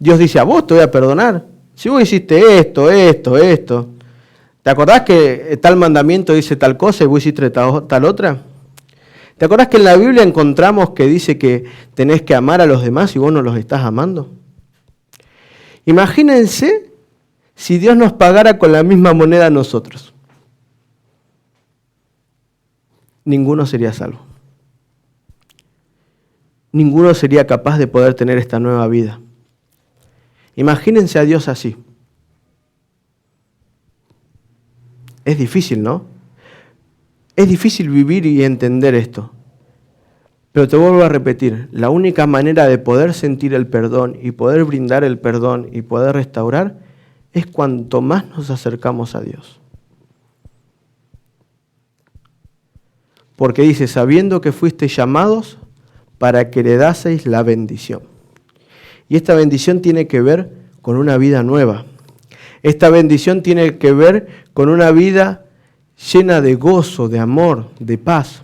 Dios dice, a vos te voy a perdonar. Si vos hiciste esto. ¿Te acordás que tal mandamiento dice tal cosa y vos hiciste tal otra? ¿Te acordás que en la Biblia encontramos que dice que tenés que amar a los demás y vos no los estás amando? Imagínense si Dios nos pagara con la misma moneda a nosotros. Ninguno sería salvo. Ninguno sería capaz de poder tener esta nueva vida. Imagínense a Dios así. Es difícil, ¿no? Es difícil vivir y entender esto. Pero te vuelvo a repetir, la única manera de poder sentir el perdón y poder brindar el perdón y poder restaurar es cuanto más nos acercamos a Dios. Porque dice, sabiendo que fuisteis llamados para que heredaseis la bendición. Y esta bendición tiene que ver con una vida nueva. Esta bendición tiene que ver con una vida llena de gozo, de amor, de paz.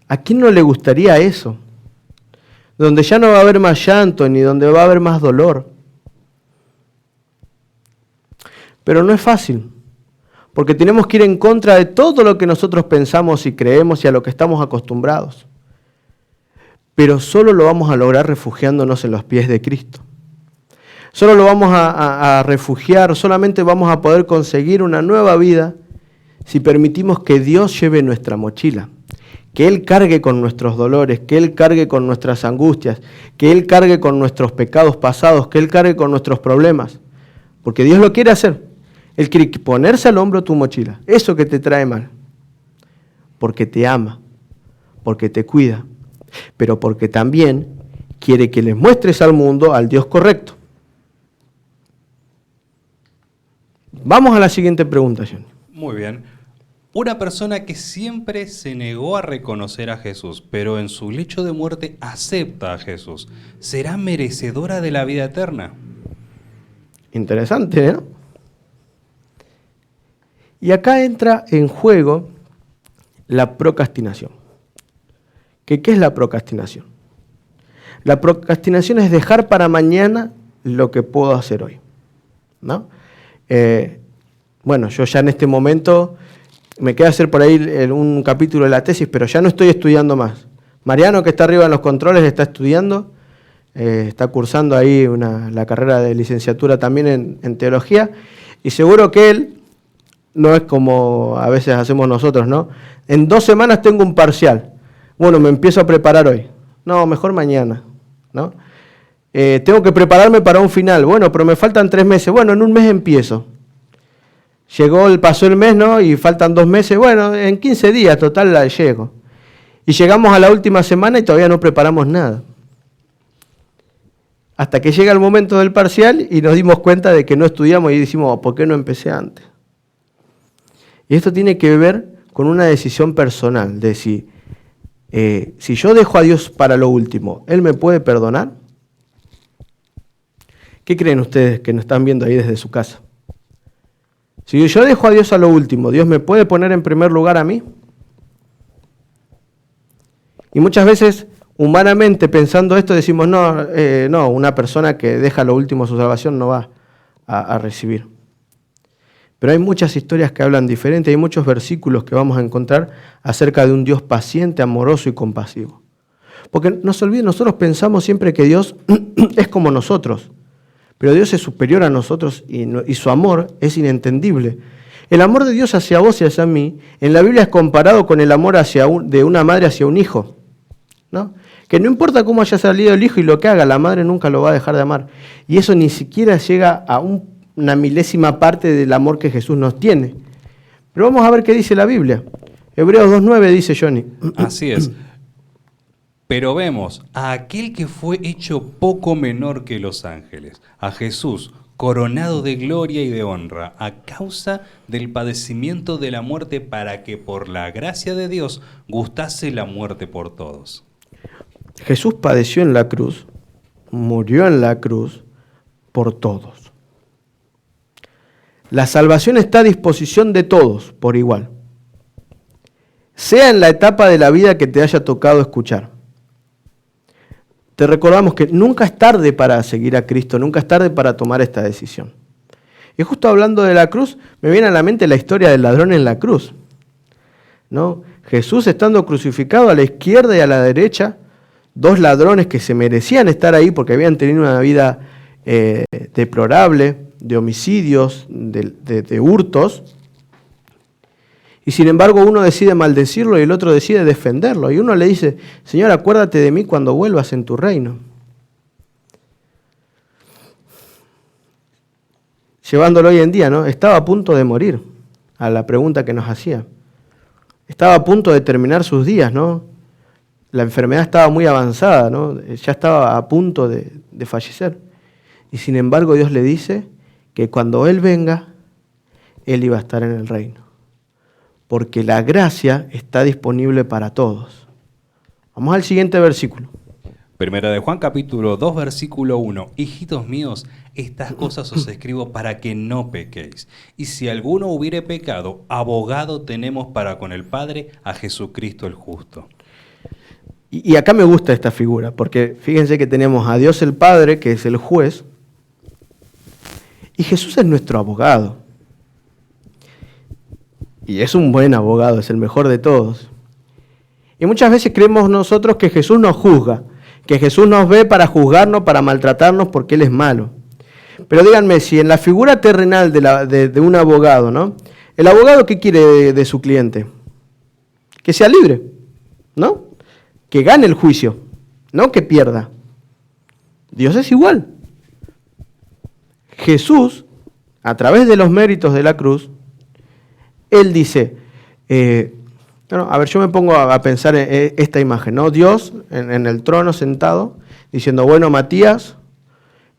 ¿A quién no le gustaría eso? Donde ya no va a haber más llanto ni donde va a haber más dolor. Pero no es fácil, porque tenemos que ir en contra de todo lo que nosotros pensamos y creemos y a lo que estamos acostumbrados. Pero solo lo vamos a lograr refugiándonos en los pies de Cristo. Solo lo vamos a refugiar, solamente vamos a poder conseguir una nueva vida si permitimos que Dios lleve nuestra mochila, que Él cargue con nuestros dolores, que Él cargue con nuestras angustias, que Él cargue con nuestros pecados pasados, que Él cargue con nuestros problemas. Porque Dios lo quiere hacer. Él quiere ponerse al hombro tu mochila, eso que te trae mal. Porque te ama, porque te cuida, pero porque también quiere que les muestres al mundo al Dios correcto. Vamos a la siguiente pregunta, Johnny. Muy bien. Una persona que siempre se negó a reconocer a Jesús, pero en su lecho de muerte acepta a Jesús, ¿será merecedora de la vida eterna? Interesante, ¿no? Y acá entra en juego la procrastinación. ¿Qué es la procrastinación? La procrastinación es dejar para mañana lo que puedo hacer hoy, ¿no? Bueno, yo ya en este momento me queda hacer por ahí un capítulo de la tesis, pero ya no estoy estudiando más. Mariano, que está arriba en los controles, está estudiando, está cursando ahí la carrera de licenciatura también en teología, y seguro que él no es como a veces hacemos nosotros, ¿no? En 2 semanas tengo un parcial. Bueno, me empiezo a preparar hoy. No, mejor mañana, ¿no? Tengo que prepararme para un final. Bueno, pero me faltan 3 meses. Bueno, en un mes empiezo. Pasó el mes, ¿no? Y faltan 2 meses. Bueno, en 15 días, total, la llego. Y llegamos a la última semana y todavía no preparamos nada. Hasta que llega el momento del parcial y nos dimos cuenta de que no estudiamos y decimos, ¿por qué no empecé antes? Y esto tiene que ver con una decisión personal, de si yo dejo a Dios para lo último, ¿Él me puede perdonar? ¿Qué creen ustedes que nos están viendo ahí desde su casa? Si yo dejo a Dios a lo último, ¿Dios me puede poner en primer lugar a mí? Y muchas veces, humanamente, pensando esto, decimos, no, una persona que deja a lo último su salvación no va a recibir. Pero hay muchas historias que hablan diferente, hay muchos versículos que vamos a encontrar acerca de un Dios paciente, amoroso y compasivo. Porque no se olviden, nosotros pensamos siempre que Dios es como nosotros, pero Dios es superior a nosotros y su amor es inentendible. El amor de Dios hacia vos y hacia mí, en la Biblia es comparado con el amor de una madre hacia un hijo, ¿no? Que no importa cómo haya salido el hijo y lo que haga, la madre nunca lo va a dejar de amar. Y eso ni siquiera llega a una milésima parte del amor que Jesús nos tiene. Pero vamos a ver qué dice la Biblia. Hebreos 2.9 dice Johnny. Así es. Pero vemos a aquel que fue hecho poco menor que los ángeles, a Jesús, coronado de gloria y de honra, a causa del padecimiento de la muerte, para que por la gracia de Dios gustase la muerte por todos. Jesús padeció en la cruz, murió en la cruz por todos. La salvación está a disposición de todos por igual, sea en la etapa de la vida que te haya tocado escuchar. Te recordamos que nunca es tarde para seguir a Cristo, nunca es tarde para tomar esta decisión. Y justo hablando de la cruz, me viene a la mente la historia del ladrón en la cruz, ¿no? Jesús estando crucificado a la izquierda y a la derecha, 2 ladrones que se merecían estar ahí porque habían tenido una vida deplorable, de homicidios, de hurtos, y sin embargo uno decide maldecirlo y el otro decide defenderlo, y uno le dice, Señor, acuérdate de mí cuando vuelvas en tu reino. Llevándolo hoy en día, ¿no? Estaba a punto de morir, a la pregunta que nos hacía. Estaba a punto de terminar sus días, ¿no? La enfermedad estaba muy avanzada, ¿no? Ya estaba a punto de fallecer. Y sin embargo Dios le dice que cuando Él venga, Él iba a estar en el reino. Porque la gracia está disponible para todos. Vamos al siguiente versículo. Primera de Juan, capítulo 2, versículo 1. Hijitos míos, estas cosas os escribo para que no pequéis. Y si alguno hubiere pecado, abogado tenemos para con el Padre, a Jesucristo el justo. Y acá me gusta esta figura, porque fíjense que tenemos a Dios el Padre, que es el juez, y Jesús es nuestro abogado. Y es un buen abogado, es el mejor de todos. Y muchas veces creemos nosotros que Jesús nos juzga, que Jesús nos ve para juzgarnos, para maltratarnos porque Él es malo. Pero díganme, si en la figura terrenal de un abogado, ¿no? ¿El abogado qué quiere de su cliente? Que sea libre, ¿no? Que gane el juicio, no que pierda. Dios es igual. Jesús, a través de los méritos de la cruz, Él dice, yo me pongo a pensar en esta imagen, ¿no? Dios en el trono sentado, diciendo, bueno, Matías,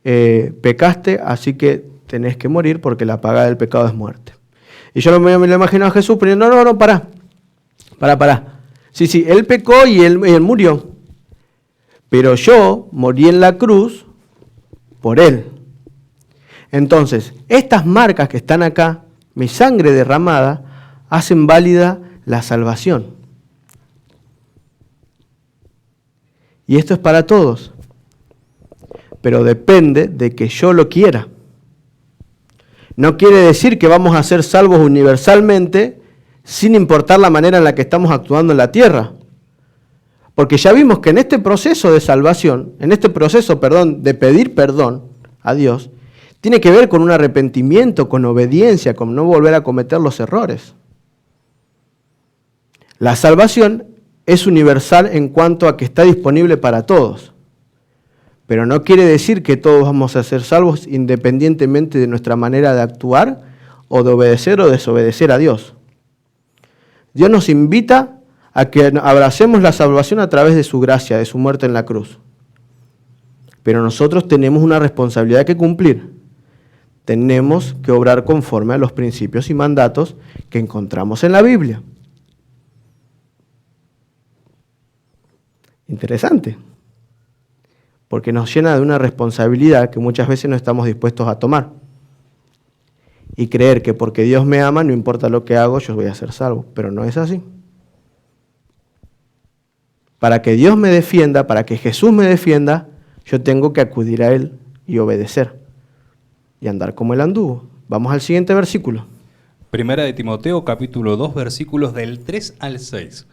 pecaste, así que tenés que morir porque la paga del pecado es muerte. Y yo me lo imagino a Jesús, pero no, pará. Sí, Él pecó y él murió, pero yo morí en la cruz por Él. Entonces, estas marcas que están acá, mi sangre derramada, hacen válida la salvación. Y esto es para todos. pero depende de que yo lo quiera. No quiere decir que vamos a ser salvos universalmente sin importar la manera en la que estamos actuando en la tierra. Porque ya vimos que en este proceso de salvación, en este proceso, de pedir perdón a Dios, tiene que ver con un arrepentimiento, con obediencia, con no volver a cometer los errores. La salvación es universal en cuanto a que está disponible para todos. Pero no quiere decir que todos vamos a ser salvos independientemente de nuestra manera de actuar o de obedecer o desobedecer a Dios. Dios nos invita a que abracemos la salvación a través de su gracia, de su muerte en la cruz. Pero nosotros tenemos una responsabilidad que cumplir. Tenemos que obrar conforme a los principios y mandatos que encontramos en la Biblia. Interesante, porque nos llena de una responsabilidad que muchas veces no estamos dispuestos a tomar. Y creer que porque Dios me ama, no importa lo que hago, yo voy a ser salvo. Pero no es así. Para que Dios me defienda, para que Jesús me defienda, yo tengo que acudir a Él y obedecer. Y andar como Él anduvo. Vamos al siguiente versículo. Primera de Timoteo, capítulo 2, versículos del 3 al 6.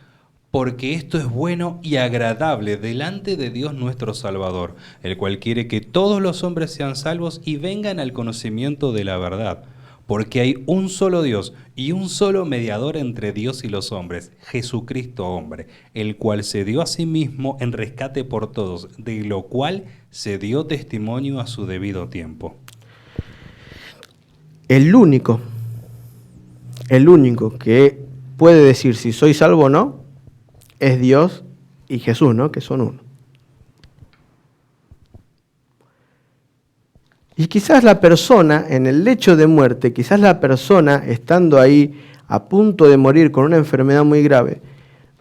Porque esto es bueno y agradable delante de Dios nuestro Salvador, el cual quiere que todos los hombres sean salvos y vengan al conocimiento de la verdad. Porque hay un solo Dios y un solo mediador entre Dios y los hombres, Jesucristo hombre, el cual se dio a sí mismo en rescate por todos, de lo cual se dio testimonio a su debido tiempo. El único que puede decir si soy salvo o no, es Dios y Jesús, ¿no? Que son uno. Y quizás la persona en el lecho de muerte, quizás la persona estando ahí a punto de morir con una enfermedad muy grave,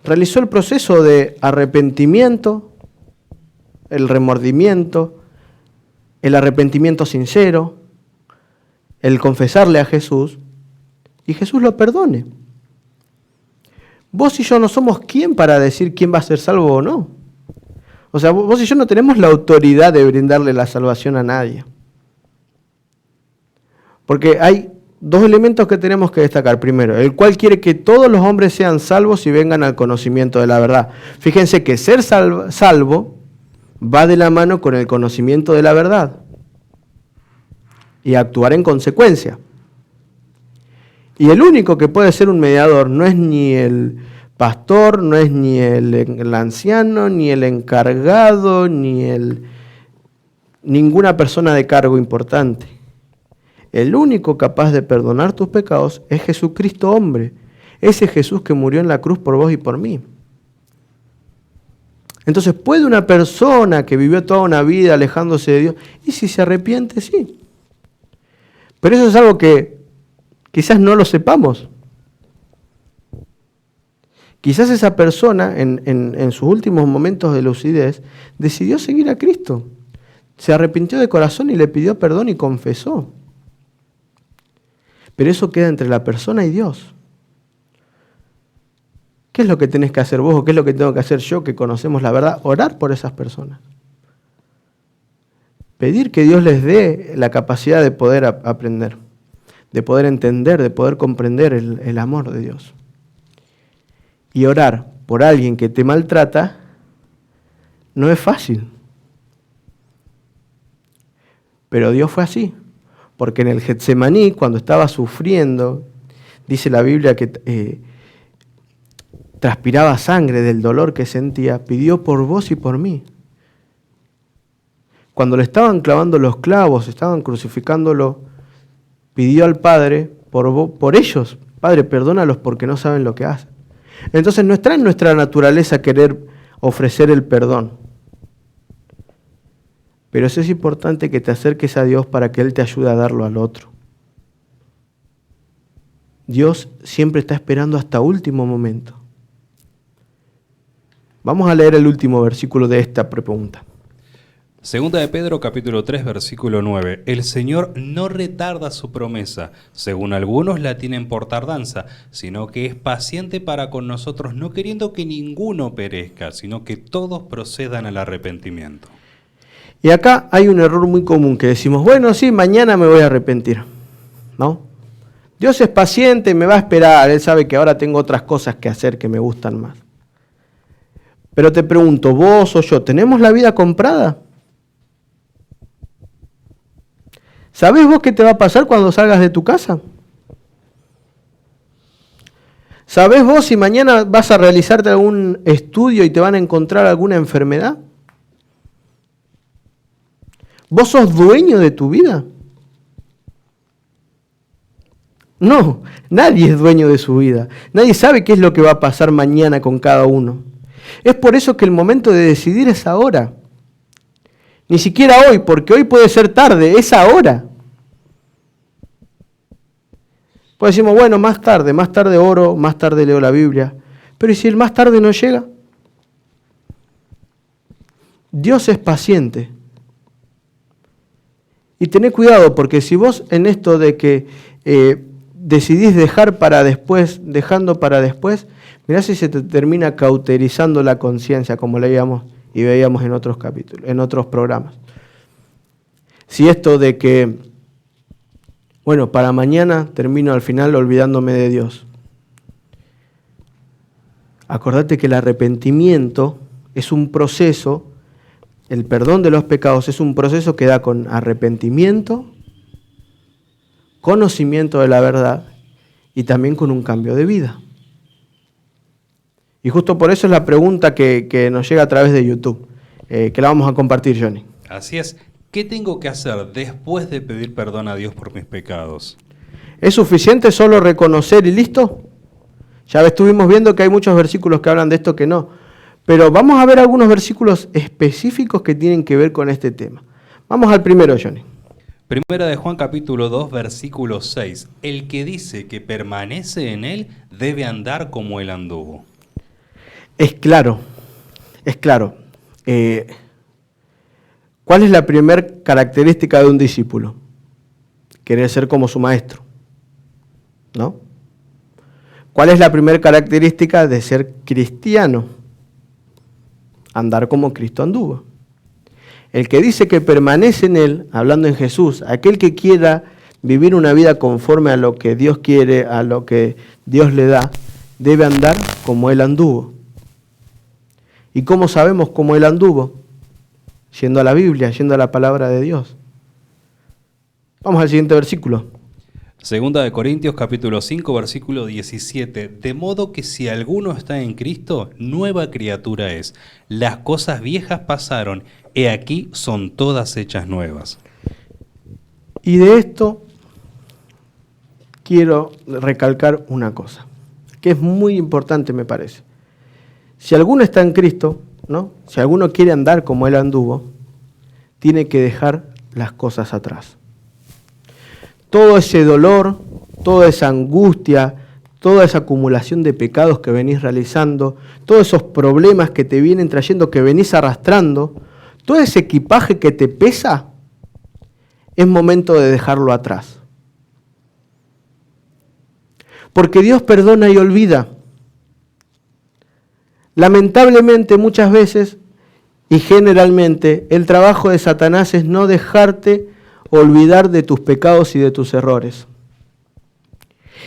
realizó el proceso de arrepentimiento, el remordimiento, el arrepentimiento sincero, el confesarle a Jesús, y Jesús lo perdone. Vos y yo no somos quién para decir quién va a ser salvo o no. O sea, vos y yo no tenemos la autoridad de brindarle la salvación a nadie. Porque hay dos elementos que tenemos que destacar. Primero, el cual quiere que todos los hombres sean salvos y vengan al conocimiento de la verdad. Fíjense que ser salvo va de la mano con el conocimiento de la verdad y actuar en consecuencia. Y el único que puede ser un mediador no es ni el pastor, no es ni el anciano, ni el encargado, ninguna persona de cargo importante. El único capaz de perdonar tus pecados es Jesucristo hombre, ese Jesús que murió en la cruz por vos y por mí. Entonces, ¿puede una persona que vivió toda una vida alejándose de Dios, y si se arrepiente? Sí. Pero eso es algo que quizás no lo sepamos. Quizás esa persona en sus últimos momentos de lucidez decidió seguir a Cristo. Se arrepintió de corazón y le pidió perdón y confesó. Pero eso queda entre la persona y Dios. ¿Qué es lo que tenés que hacer vos o qué es lo que tengo que hacer yo que conocemos la verdad? Orar por esas personas. Pedir que Dios les dé la capacidad de poder aprender, de poder entender, de poder comprender el amor de Dios. Y orar por alguien que te maltrata no es fácil. Pero Dios fue así. Porque en el Getsemaní, cuando estaba sufriendo, dice la Biblia que transpiraba sangre del dolor que sentía, pidió por vos y por mí. Cuando le estaban clavando los clavos, estaban crucificándolo, pidió al Padre por ellos. Padre, perdónalos porque no saben lo que hacen. Entonces no está en nuestra naturaleza querer ofrecer el perdón. Pero eso es importante que te acerques a Dios para que Él te ayude a darlo al otro. Dios siempre está esperando hasta último momento. Vamos a leer el último versículo de esta pregunta. Segunda de Pedro, capítulo 3, versículo 9. El Señor no retarda su promesa, según algunos la tienen por tardanza, sino que es paciente para con nosotros, no queriendo que ninguno perezca, sino que todos procedan al arrepentimiento. Y acá hay un error muy común que decimos, bueno, sí, mañana me voy a arrepentir, ¿no? Dios es paciente, me va a esperar, Él sabe que ahora tengo otras cosas que hacer que me gustan más. Pero te pregunto, vos o yo, ¿tenemos la vida comprada? ¿Sabés vos qué te va a pasar cuando salgas de tu casa? ¿Sabés vos si mañana vas a realizarte algún estudio y te van a encontrar alguna enfermedad? ¿Vos sos dueño de tu vida? No, nadie es dueño de su vida. Nadie sabe qué es lo que va a pasar mañana con cada uno. Es por eso que el momento de decidir es ahora. Ni siquiera hoy, porque hoy puede ser tarde, es ahora. Pues decimos, bueno, más tarde oro, más tarde leo la Biblia. Pero ¿y si el más tarde no llega? Dios es paciente. Y tené cuidado, porque si vos en esto de que decidís dejar para después, dejando para después, mirá si se te termina cauterizando la conciencia, como leíamos y veíamos en otros capítulos, en otros programas. Si esto de que, bueno, para mañana termino al final olvidándome de Dios. Acordate que el arrepentimiento es un proceso. El perdón de los pecados es un proceso que da con arrepentimiento, conocimiento de la verdad y también con un cambio de vida. Y justo por eso es la pregunta que nos llega a través de YouTube, que la vamos a compartir, Johnny. Así es. ¿Qué tengo que hacer después de pedir perdón a Dios por mis pecados? ¿Es suficiente solo reconocer y listo? Ya estuvimos viendo que hay muchos versículos que hablan de esto que no. Pero vamos a ver algunos versículos específicos que tienen que ver con este tema. Vamos al primero, Johnny. Primera de Juan capítulo 2, versículo 6. El que dice que permanece en él debe andar como él anduvo. Es claro, es claro. ¿Cuál es la primera característica de un discípulo? Querer ser como su maestro, ¿no? ¿Cuál es la primera característica de ser cristiano? Andar como Cristo anduvo. El que dice que permanece en Él, hablando en Jesús, aquel que quiera vivir una vida conforme a lo que Dios quiere, a lo que Dios le da, debe andar como Él anduvo. ¿Y cómo sabemos cómo Él anduvo? Yendo a la Biblia, yendo a la palabra de Dios. Vamos al siguiente versículo. Segunda de Corintios capítulo 5, versículo 17. De modo que si alguno está en Cristo, nueva criatura es. Las cosas viejas pasaron, he aquí son todas hechas nuevas. Y de esto quiero recalcar una cosa, que es muy importante me parece. Si alguno está en Cristo, ¿no? Si alguno quiere andar como Él anduvo, tiene que dejar las cosas atrás. Todo ese dolor, toda esa angustia, toda esa acumulación de pecados que venís realizando, todos esos problemas que te vienen trayendo, que venís arrastrando, todo ese equipaje que te pesa, es momento de dejarlo atrás. Porque Dios perdona y olvida. Lamentablemente muchas veces y generalmente el trabajo de Satanás es no dejarte olvidar de tus pecados y de tus errores.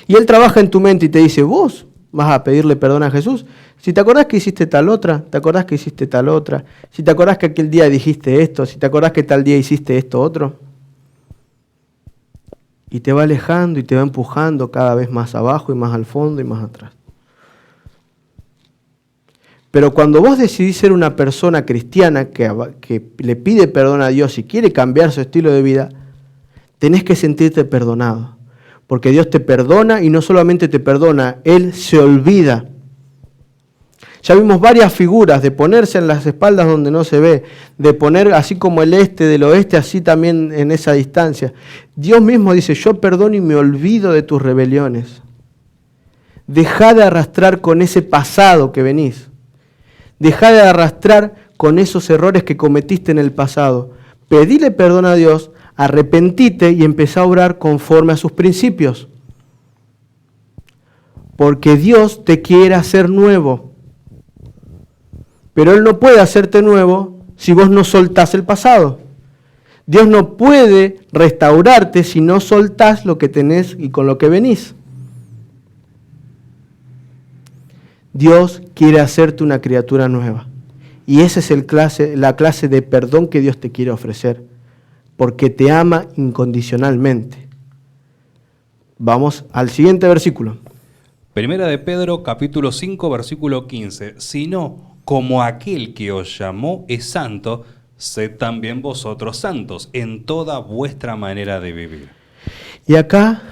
Y él trabaja en tu mente y te dice, vos vas a pedirle perdón a Jesús. Si te acordás que hiciste tal otra, te acordás que hiciste tal otra, si te acordás que aquel día dijiste esto, si te acordás que tal día hiciste esto otro. Y te va alejando y te va empujando cada vez más abajo y más al fondo y más atrás. Pero cuando vos decidís ser una persona cristiana que le pide perdón a Dios y quiere cambiar su estilo de vida, tenés que sentirte perdonado. Porque Dios te perdona y no solamente te perdona, Él se olvida. Ya vimos varias figuras de ponerse en las espaldas donde no se ve, de poner así como el este del oeste, así también en esa distancia. Dios mismo dice, yo perdono y me olvido de tus rebeliones. Dejá de arrastrar con ese pasado que venís. Dejá de arrastrar con esos errores que cometiste en el pasado. Pedile perdón a Dios, arrepentite y empezá a obrar conforme a sus principios. Porque Dios te quiere hacer nuevo. Pero Él no puede hacerte nuevo si vos no soltás el pasado. Dios no puede restaurarte si no soltás lo que tenés y con lo que venís. Dios quiere hacerte una criatura nueva. Y esa es la clase de perdón que Dios te quiere ofrecer, porque te ama incondicionalmente. Vamos al siguiente versículo. Primera de Pedro, capítulo 5, versículo 15. Sino, como aquel que os llamó es santo, sed también vosotros santos en toda vuestra manera de vivir. Y acá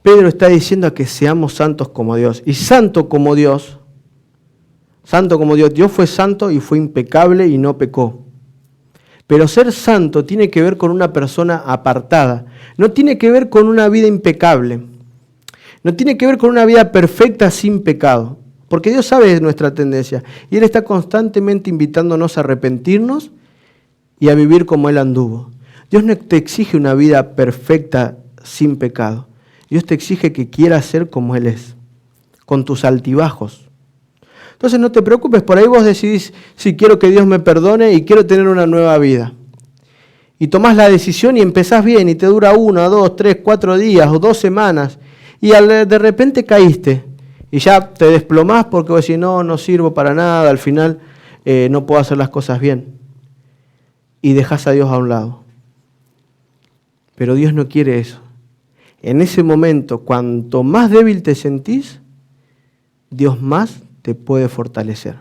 Pedro está diciendo que seamos santos como Dios. Y santo como Dios, Dios fue santo y fue impecable y no pecó. Pero ser santo tiene que ver con una persona apartada. No tiene que ver con una vida impecable. No tiene que ver con una vida perfecta sin pecado. Porque Dios sabe de nuestra tendencia. Y Él está constantemente invitándonos a arrepentirnos y a vivir como Él anduvo. Dios no te exige una vida perfecta sin pecado. Dios te exige que quieras ser como Él es, con tus altibajos. Entonces no te preocupes, por ahí vos decidís, sí, quiero que Dios me perdone y quiero tener una nueva vida. Y tomás la decisión y empezás bien y te dura 1, 2, 3, 4 días o 2 semanas y de repente caíste y ya te desplomás porque vos decís, no sirvo para nada, al final no puedo hacer las cosas bien. Y dejás a Dios a un lado. Pero Dios no quiere eso. En ese momento, cuanto más débil te sentís, Dios más te puede fortalecer.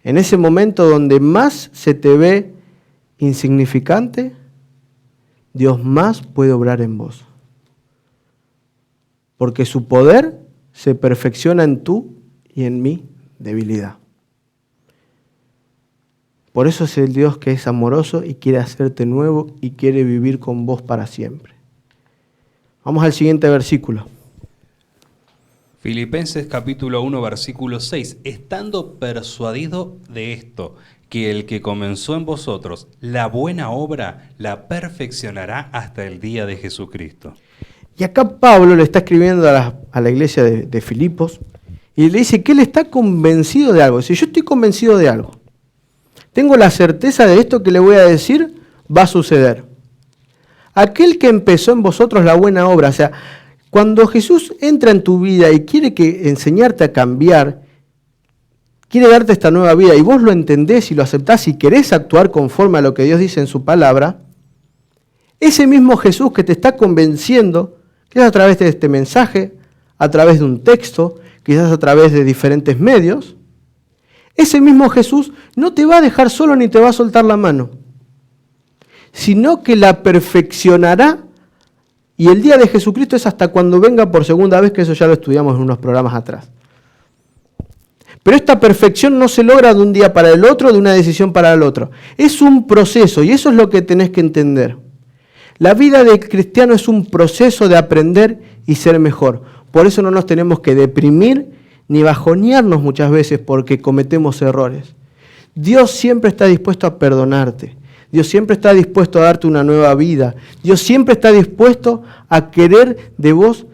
En ese momento donde más se te ve insignificante, Dios más puede obrar en vos. Porque su poder se perfecciona en tú y en mi debilidad. Por eso es el Dios que es amoroso y quiere hacerte nuevo y quiere vivir con vos para siempre. Vamos al siguiente versículo. Filipenses capítulo 1, versículo 6. Estando persuadido de esto, que el que comenzó en vosotros la buena obra la perfeccionará hasta el día de Jesucristo. Y acá Pablo le está escribiendo a la iglesia de Filipos y le dice que él está convencido de algo. Si yo estoy convencido de algo, tengo la certeza de esto que le voy a decir, va a suceder. Aquel que empezó en vosotros la buena obra, o sea, cuando Jesús entra en tu vida y quiere enseñarte a cambiar, quiere darte esta nueva vida y vos lo entendés y lo aceptás y querés actuar conforme a lo que Dios dice en su palabra, ese mismo Jesús que te está convenciendo, quizás a través de este mensaje, a través de un texto, quizás a través de diferentes medios, ese mismo Jesús no te va a dejar solo ni te va a soltar la mano, sino que la perfeccionará. Y el día de Jesucristo es hasta cuando venga por segunda vez, que eso ya lo estudiamos en unos programas atrás. Pero esta perfección no se logra de un día para el otro, de una decisión para el otro. Es un proceso y eso es lo que tenés que entender. La vida del cristiano es un proceso de aprender y ser mejor. Por eso no nos tenemos que deprimir ni bajonearnos muchas veces porque cometemos errores. Dios siempre está dispuesto a perdonarte. Dios siempre está dispuesto a darte una nueva vida. Dios siempre está dispuesto a querer de vos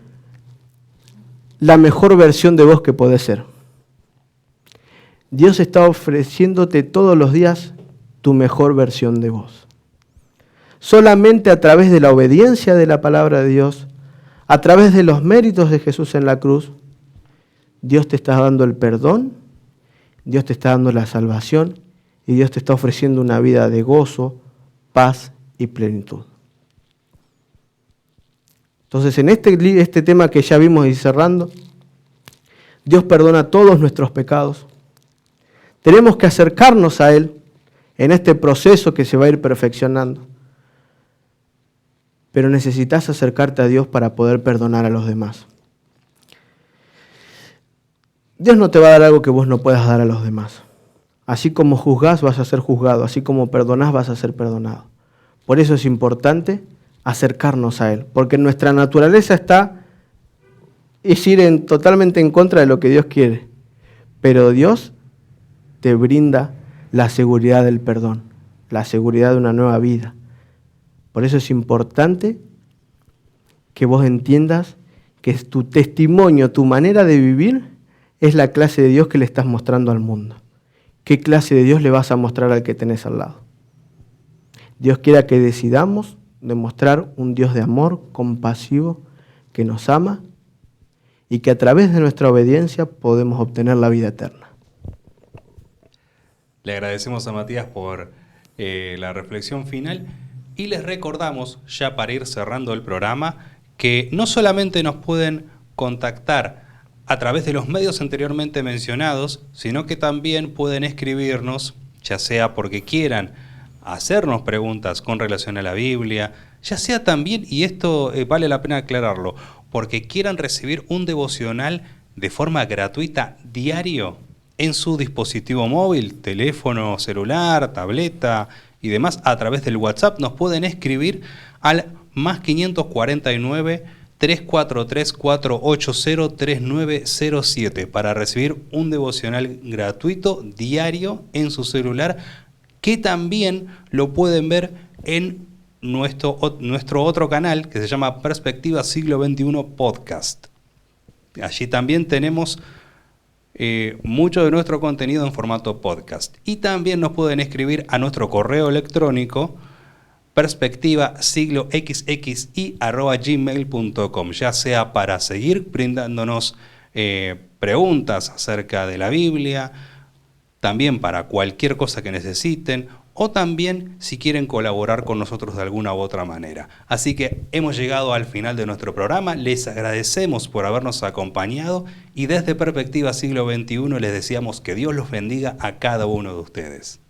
la mejor versión de vos que podés ser. Dios está ofreciéndote todos los días tu mejor versión de vos. Solamente a través de la obediencia de la palabra de Dios, a través de los méritos de Jesús en la cruz, Dios te está dando el perdón, Dios te está dando la salvación y Dios te está ofreciendo una vida de gozo, paz y plenitud. Entonces, en este tema que ya vimos y cerrando, Dios perdona todos nuestros pecados. Tenemos que acercarnos a Él en este proceso que se va a ir perfeccionando. Pero necesitas acercarte a Dios para poder perdonar a los demás. Dios no te va a dar algo que vos no puedas dar a los demás. Así como juzgás, vas a ser juzgado. Así como perdonás, vas a ser perdonado. Por eso es importante acercarnos a Él. Porque nuestra naturaleza es ir totalmente en contra de lo que Dios quiere. Pero Dios te brinda la seguridad del perdón, la seguridad de una nueva vida. Por eso es importante que vos entiendas que tu testimonio, tu manera de vivir, es la clase de Dios que le estás mostrando al mundo. ¿Qué clase de Dios le vas a mostrar al que tenés al lado? Dios quiera que decidamos demostrar un Dios de amor, compasivo, que nos ama y que a través de nuestra obediencia podemos obtener la vida eterna. Le agradecemos a Matías por la reflexión final y les recordamos, ya para ir cerrando el programa, que no solamente nos pueden contactar a través de los medios anteriormente mencionados, sino que también pueden escribirnos, ya sea porque quieran hacernos preguntas con relación a la Biblia, ya sea también, y esto vale la pena aclararlo, porque quieran recibir un devocional de forma gratuita diario en su dispositivo móvil, teléfono celular, tableta y demás, a través del WhatsApp, nos pueden escribir al más 549 343 480 3907 para recibir un devocional gratuito diario en su celular, que también lo pueden ver en nuestro otro canal que se llama Perspectiva Siglo XXI Podcast. Allí también tenemos mucho de nuestro contenido en formato podcast. Y también nos pueden escribir a nuestro correo electrónico perspectivasigloxxi@gmail.com, ya sea para seguir brindándonos preguntas acerca de la Biblia, también para cualquier cosa que necesiten, o también si quieren colaborar con nosotros de alguna u otra manera. Así que hemos llegado al final de nuestro programa, les agradecemos por habernos acompañado y desde Perspectiva Siglo XXI les deseamos que Dios los bendiga a cada uno de ustedes.